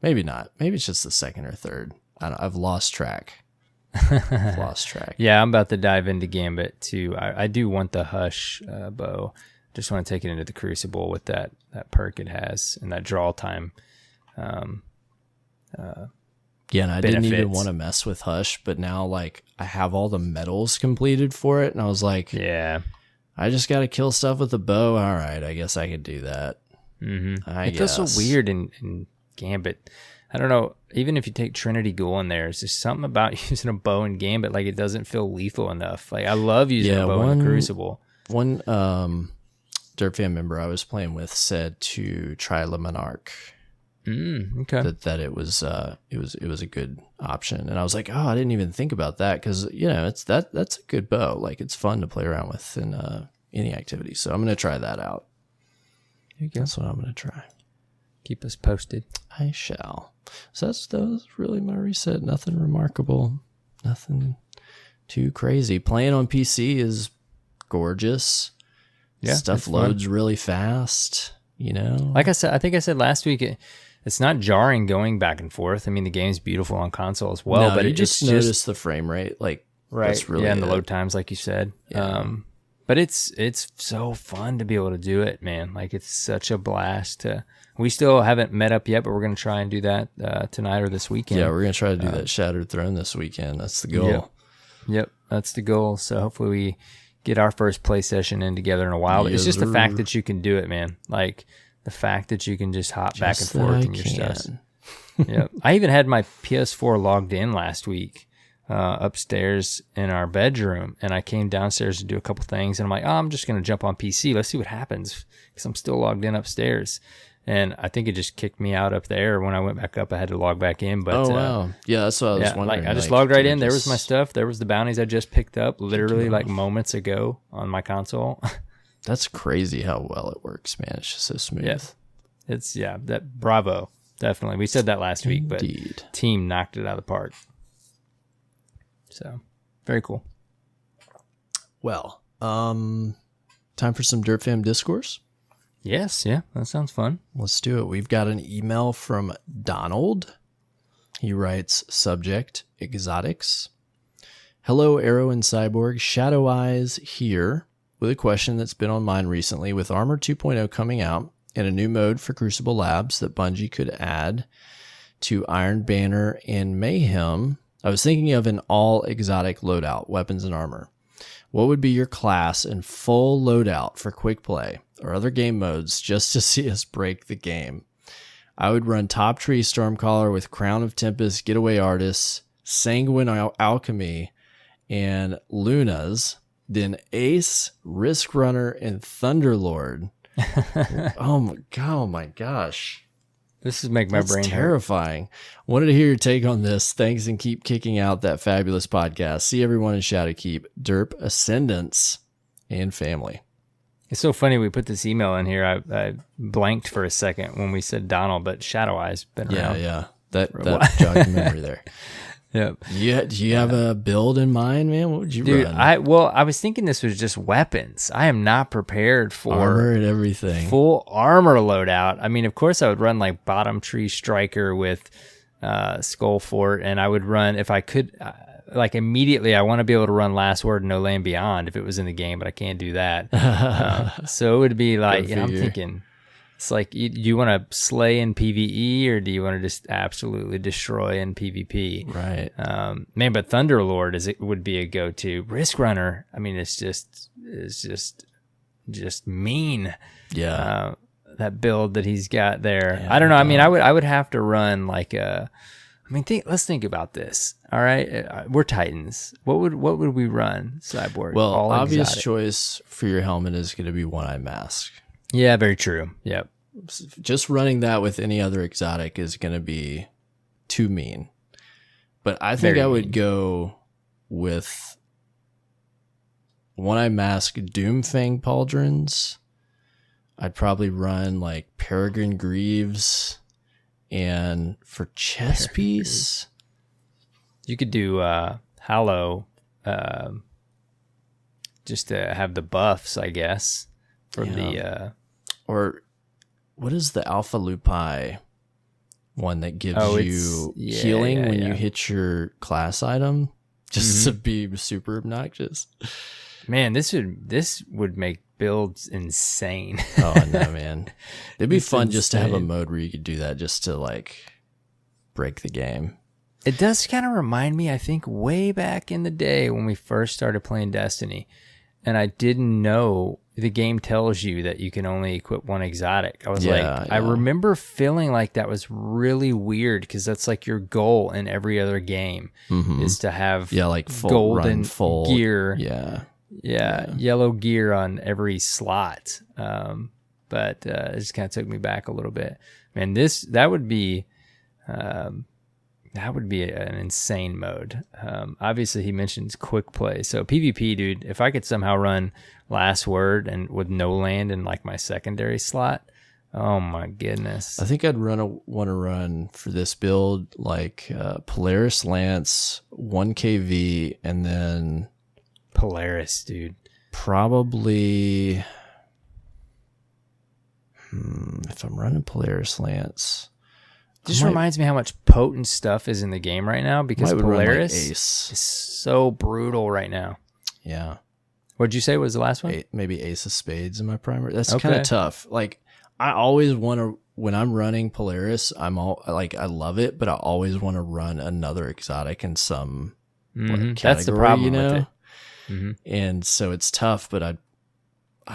Maybe not. Maybe it's just the second or third. I've lost track. Yeah, I'm about to dive into Gambit too. I do want the Hush bow. Just want to take it into the Crucible with that perk it has and that draw time. Yeah, and I didn't even want to mess with Hush, but now I have all the medals completed for it, and I was like, yeah, I just got to kill stuff with the bow. All right, I guess I could do that. Mm-hmm. It feels so weird in Gambit. I don't know. Even if you take Trinity Ghoul in there, it's just something about using a bow in Gambit. It doesn't feel lethal enough. I love using a bow in the Crucible. One Dirt Fan member I was playing with said to try Le Monarch. Okay. That it was a good option, and I was like, oh, I didn't even think about that because it's that's a good bow. It's fun to play around with in any activity. So I'm gonna try that out. There you go. That's what I'm gonna try. Keep us posted. I shall. So that was really my reset. Nothing remarkable. Nothing too crazy. Playing on PC is gorgeous. Yeah, stuff loads really fast. Like I said, I think I said last week, it's not jarring going back and forth. I mean, the game's beautiful on console as well, but you just notice the frame rate, right? That's really and the load times, like you said. Yeah. But it's so fun to be able to do it, man. It's such a blast. We still haven't met up yet, but we're gonna try and do that tonight or this weekend. Yeah, we're gonna try to do that Shattered Throne this weekend. That's the goal. Yep, that's the goal. So hopefully we get our first play session in together in a while. But it's just the fact sir. that you can do it, man. Like the fact that you can just hop back and Just that forth I in your stuff. can. Yeah, I even had my PS4 logged in last week upstairs in our bedroom, and I came downstairs to do a couple things, and I'm like, oh, I'm just gonna jump on PC. Let's see what happens, because I'm still logged in upstairs. And I think it just kicked me out up there. When I went back up, I had to log back in. But Wow. Yeah, that's what I was wondering. like I just logged right in. There was my stuff. There was the bounties I just picked up literally like moments ago on my console. That's crazy how well it works, man. It's just so smooth. Yeah. It's that bravo. Definitely. We said that last week, but team knocked it out of the park. So very cool. Well, time for some Dirt Fam discourse. Yes, yeah, that sounds fun. Let's do it. We've got an email from Donald. He writes, subject, exotics. Hello, Arrow and Cyborg. Shadow Eyes here with a question that's been on mine recently. With Armor 2.0 coming out and a new mode for Crucible Labs that Bungie could add to Iron Banner and Mayhem, I was thinking of an all exotic loadout, weapons and armor. What would be your class and full loadout for quick play or other game modes just to see us break the game? I would run Top Tree Stormcaller with Crown of Tempest, Getaway Artists, Sanguine Alchemy, and Lunas, then Ace, Risk Runner, and Thunderlord. Oh my gosh. This is making my brain terrifying. Wanted to hear your take on this. Thanks, and keep kicking out that fabulous podcast. See everyone in Shadowkeep, Derp Ascendants, and family. It's so funny we put this email in here. I blanked for a second when we said Donald, but Shadow Eyes been around. Yeah. That jogged memory there. Yep. Do you have a build in mind, man? What would you run? I was thinking this was just weapons. I am not prepared for armor and everything. Full armor loadout. I mean, of course, I would run like Bottom Tree Striker with Skull Fort, and I would run if I could. Like immediately, I want to be able to run Last Word, No Land Beyond if it was in the game, but I can't do that. So it would be like, I'm thinking. It's like, do you want to slay in PvE or do you want to just absolutely destroy in PvP? Right. Man, but Thunderlord would be a go-to. Risk Runner, I mean, it's just mean. Yeah. That build that he's got there. Yeah, I don't know. I mean, I would have to run like let's think about this. All right, we're Titans. What would we run, Cyborg? Well, obvious choice for your helmet is going to be One Eye Mask. Yeah, very true. Yep. Just running that with any other exotic is going to be too mean. But I think I would go with One Eye Mask, Doomfang Pauldrons. I'd probably run like Peregrine Greaves, and for chest piece, you could do Hallow, just to have the buffs, I guess, for the. Or what is the Alpha Lupi one that gives you healing when you hit your class item, just to be super obnoxious? Man, this would make builds insane. Oh no, man! It'd be fun just to have a mode where you could do that, just to like break the game. It does kind of remind me, I think, way back in the day when we first started playing Destiny, and I didn't know the game tells you that you can only equip one exotic. I was I remember feeling like that was really weird because that's like your goal in every other game is to have like full golden full gear. Yeah, yellow gear on every slot. But it just kind of took me back a little bit. Man, that would be an insane mode. Obviously, he mentions quick play. So PvP, dude, if I could somehow run Last Word and with no land in like my secondary slot, oh my goodness. I think I'd want to run for this build like Polaris Lance, 1KV, and then Polaris, dude. Probably if I'm running Polaris Lance. Just reminds me how much potent stuff is in the game right now because Polaris like Ace. is so brutal right now. Yeah. What'd you say was the last one? Maybe Ace of Spades in my primary. That's kind of tough. Like, I always want to, when I'm running Polaris, I love it, but I always want to run another exotic in some category, That's the problem with it. And so it's tough, but I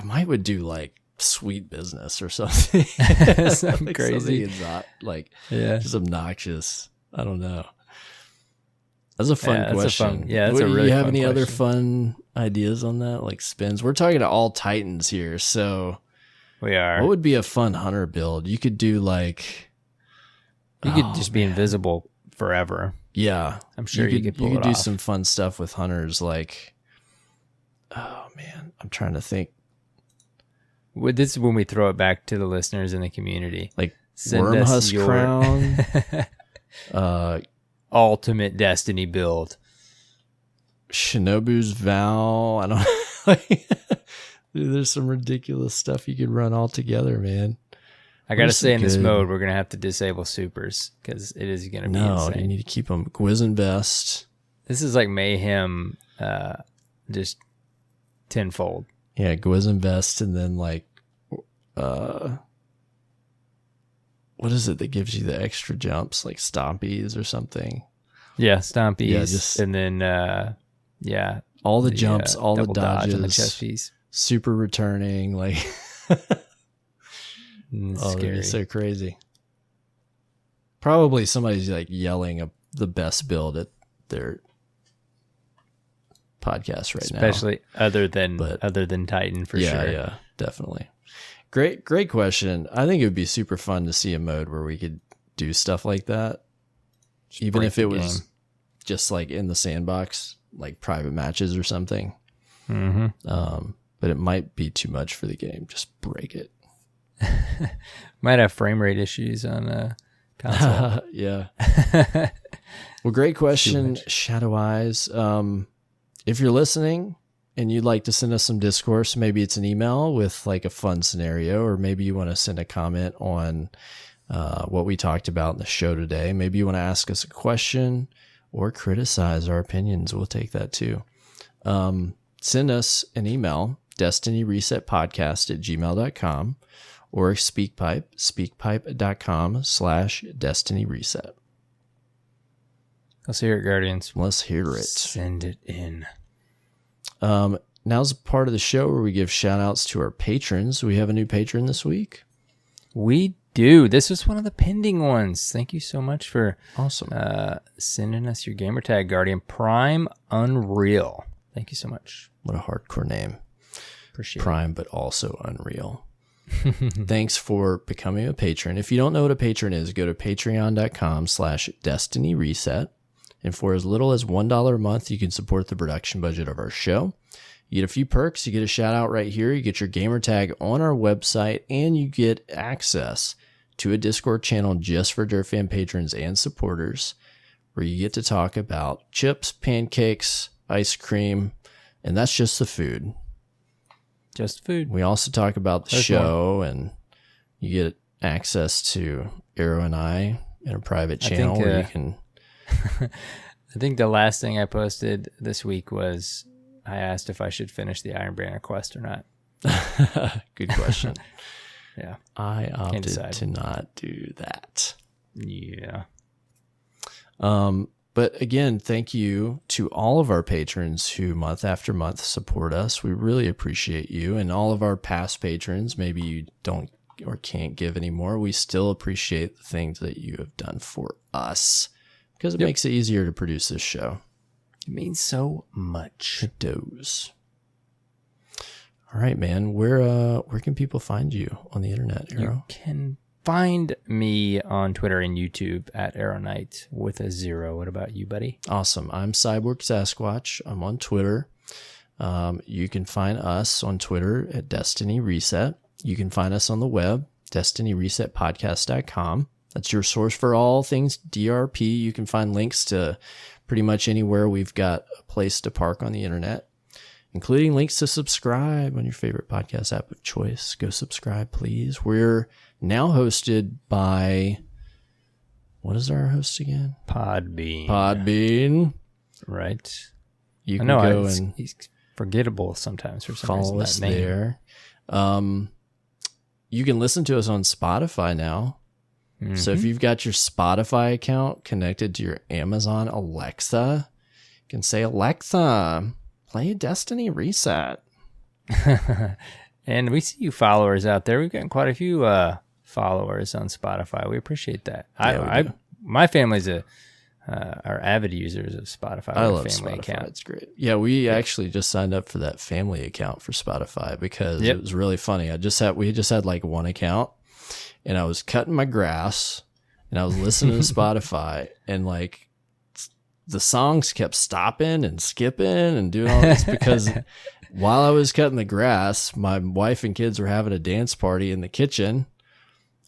might would do like sweet business or something. Something like crazy. Something Yeah. just obnoxious. I don't know. That's a fun Yeah, question. that's a really Do you have fun any other question. fun ideas on that? Like spins? We're talking to all Titans here. So We are. what would be a fun hunter build? You could do like, You could just be invisible forever. yeah, I'm sure you could pull you it could do off. some fun stuff with hunters. Like, oh man, I'm trying to think. This is when we throw it back to the listeners in the community. Like Send Worm us Husk your Crown, ultimate Destiny build. Shinobu's Vow. I don't like. Dude, there's some ridiculous stuff you could run all together, man. I gotta There's say, in some this good- mode, we're gonna have to disable supers because it is gonna be No, you insane. need to keep them. Gwizinvest. This is like mayhem, just tenfold. Yeah, Gwizinvest, and then like, what is it that gives you the extra jumps, like Stompies or something? Yeah, stompies, Yeah, just- and then yeah, All the jumps, all the double dodge dodges, and the chest piece. super returning, like It's that'd scary. be so crazy. Probably somebody's like yelling the best build at their podcast right now. Especially other than Titan for sure. Yeah, definitely. Great question. I think it would be super fun to see a mode where we could do stuff like that. Just Even break if it the was game. just like in the sandbox, like private matches or something. Mhm. But it might be too much for the game. Just break it. Might have frame rate issues on console. Yeah. Well, great question, Shadow Eyes. If you're listening and you'd like to send us some discourse, maybe it's an email with like a fun scenario, or maybe you want to send a comment on what we talked about in the show today. Maybe you want to ask us a question or criticize our opinions. We'll take that too. Send us an email, destinyresetpodcast@gmail.com, or SpeakPipe, speakpipe.com/destinyreset. Let's hear it, Guardians. Let's hear it. Send it in. Now's a part of the show where we give shout outs to our patrons. We have a new patron this week. We do. This was one of the pending ones. Thank you so much for Awesome. sending us your gamer tag, Guardian. Prime Unreal. Thank you so much. What a hardcore name. Appreciate Prime, but also Unreal. Thanks for becoming a patron. If you don't know what a patron is, go to patreon.com/destinyreset. And for as little as $1 a month, you can support the production budget of our show. You get a few perks. You get a shout out right here. You get your gamer tag on our website, and you get access to a Discord channel just for Dirt Fan patrons and supporters, where you get to talk about chips, pancakes, ice cream, and that's just the food. Just food. We also talk about the There's show, and you get access to Arrow and I in a private channel think, where you can. I think the last thing I posted this week was I asked if I should finish the Iron Banner quest or not. Good question. Yeah. I opted decide. to not do that. Yeah. But again, thank you to all of our patrons who month after month support us. We really appreciate you, and all of our past patrons. Maybe you don't or can't give anymore. We still appreciate the things that you have done for us, because it makes it easier to produce this show. It means so much. It does. All right, man. Where can people find you on the internet, Arrow? You can find me on Twitter and YouTube at AER0KNIGHT with a 0. What about you, buddy? Awesome. I'm CyborgSasquatch. I'm on Twitter. You can find us on Twitter at Destiny Reset. You can find us on the web, destinyresetpodcast.com. That's your source for all things DRP. You can find links to pretty much anywhere we've got a place to park on the internet, including links to subscribe on your favorite podcast app of choice. Go subscribe, please. We're now hosted by, what is our host again? Podbean. Right. You I can know go and he's forgettable sometimes for some follow reason. us that name. there. You can listen to us on Spotify now. So if you've got your Spotify account connected to your Amazon Alexa, you can say, Alexa, play Destiny Reset. And we see you followers out there. We've gotten quite a few followers on Spotify. We appreciate that. Yeah, my family's are avid users of Spotify. I love family Spotify. account. It's great. Yeah, we actually just signed up for that family account for Spotify because it was really funny. We just had like one account, and I was cutting my grass, and I was listening to Spotify, and like the songs kept stopping and skipping and doing all this because while I was cutting the grass, my wife and kids were having a dance party in the kitchen,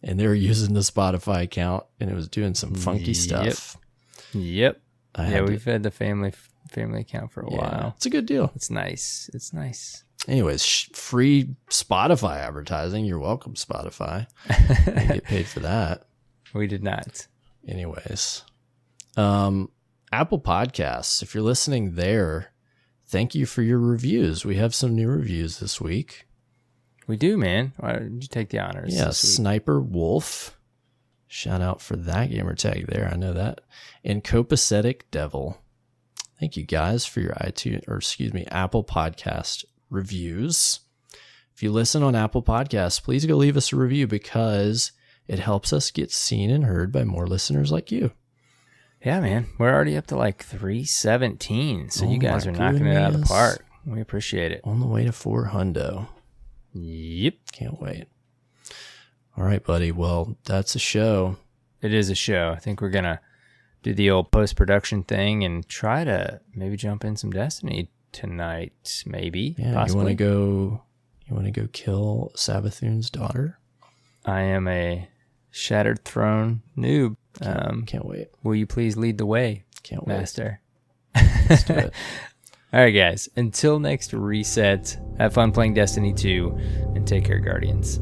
and they were using the Spotify account, and it was doing some funky stuff. Yep. We've had the family account for a while. It's a good deal. It's nice. Anyways, free Spotify advertising. You're welcome, Spotify. You get paid for that. We did not. Anyways, Apple Podcasts. If you're listening there, thank you for your reviews. We have some new reviews this week. We do, man. Why did you take the honors? Yeah, Sniper Wolf. Shout out for that gamer tag there. I know that. And Copacetic Devil. Thank you guys for your Apple Podcast reviews. If you listen on Apple Podcasts, please go leave us a review because it helps us get seen and heard by more listeners like you. Yeah, man. We're already up to like 317. So you guys are knocking it out of the park. We appreciate it. On the way to 400. Yep. Can't wait. All right, buddy. Well, that's a show. It is a show. I think we're going to do the old post-production thing and try to maybe jump in some Destiny tonight, maybe. Yeah, possibly. You want to go kill Savathun's daughter? I am a Shattered Throne noob. Can't wait. Will you please lead the way, Can't wait. Master? Let's do it. All right, guys. Until next reset, have fun playing Destiny 2 and take care, Guardians.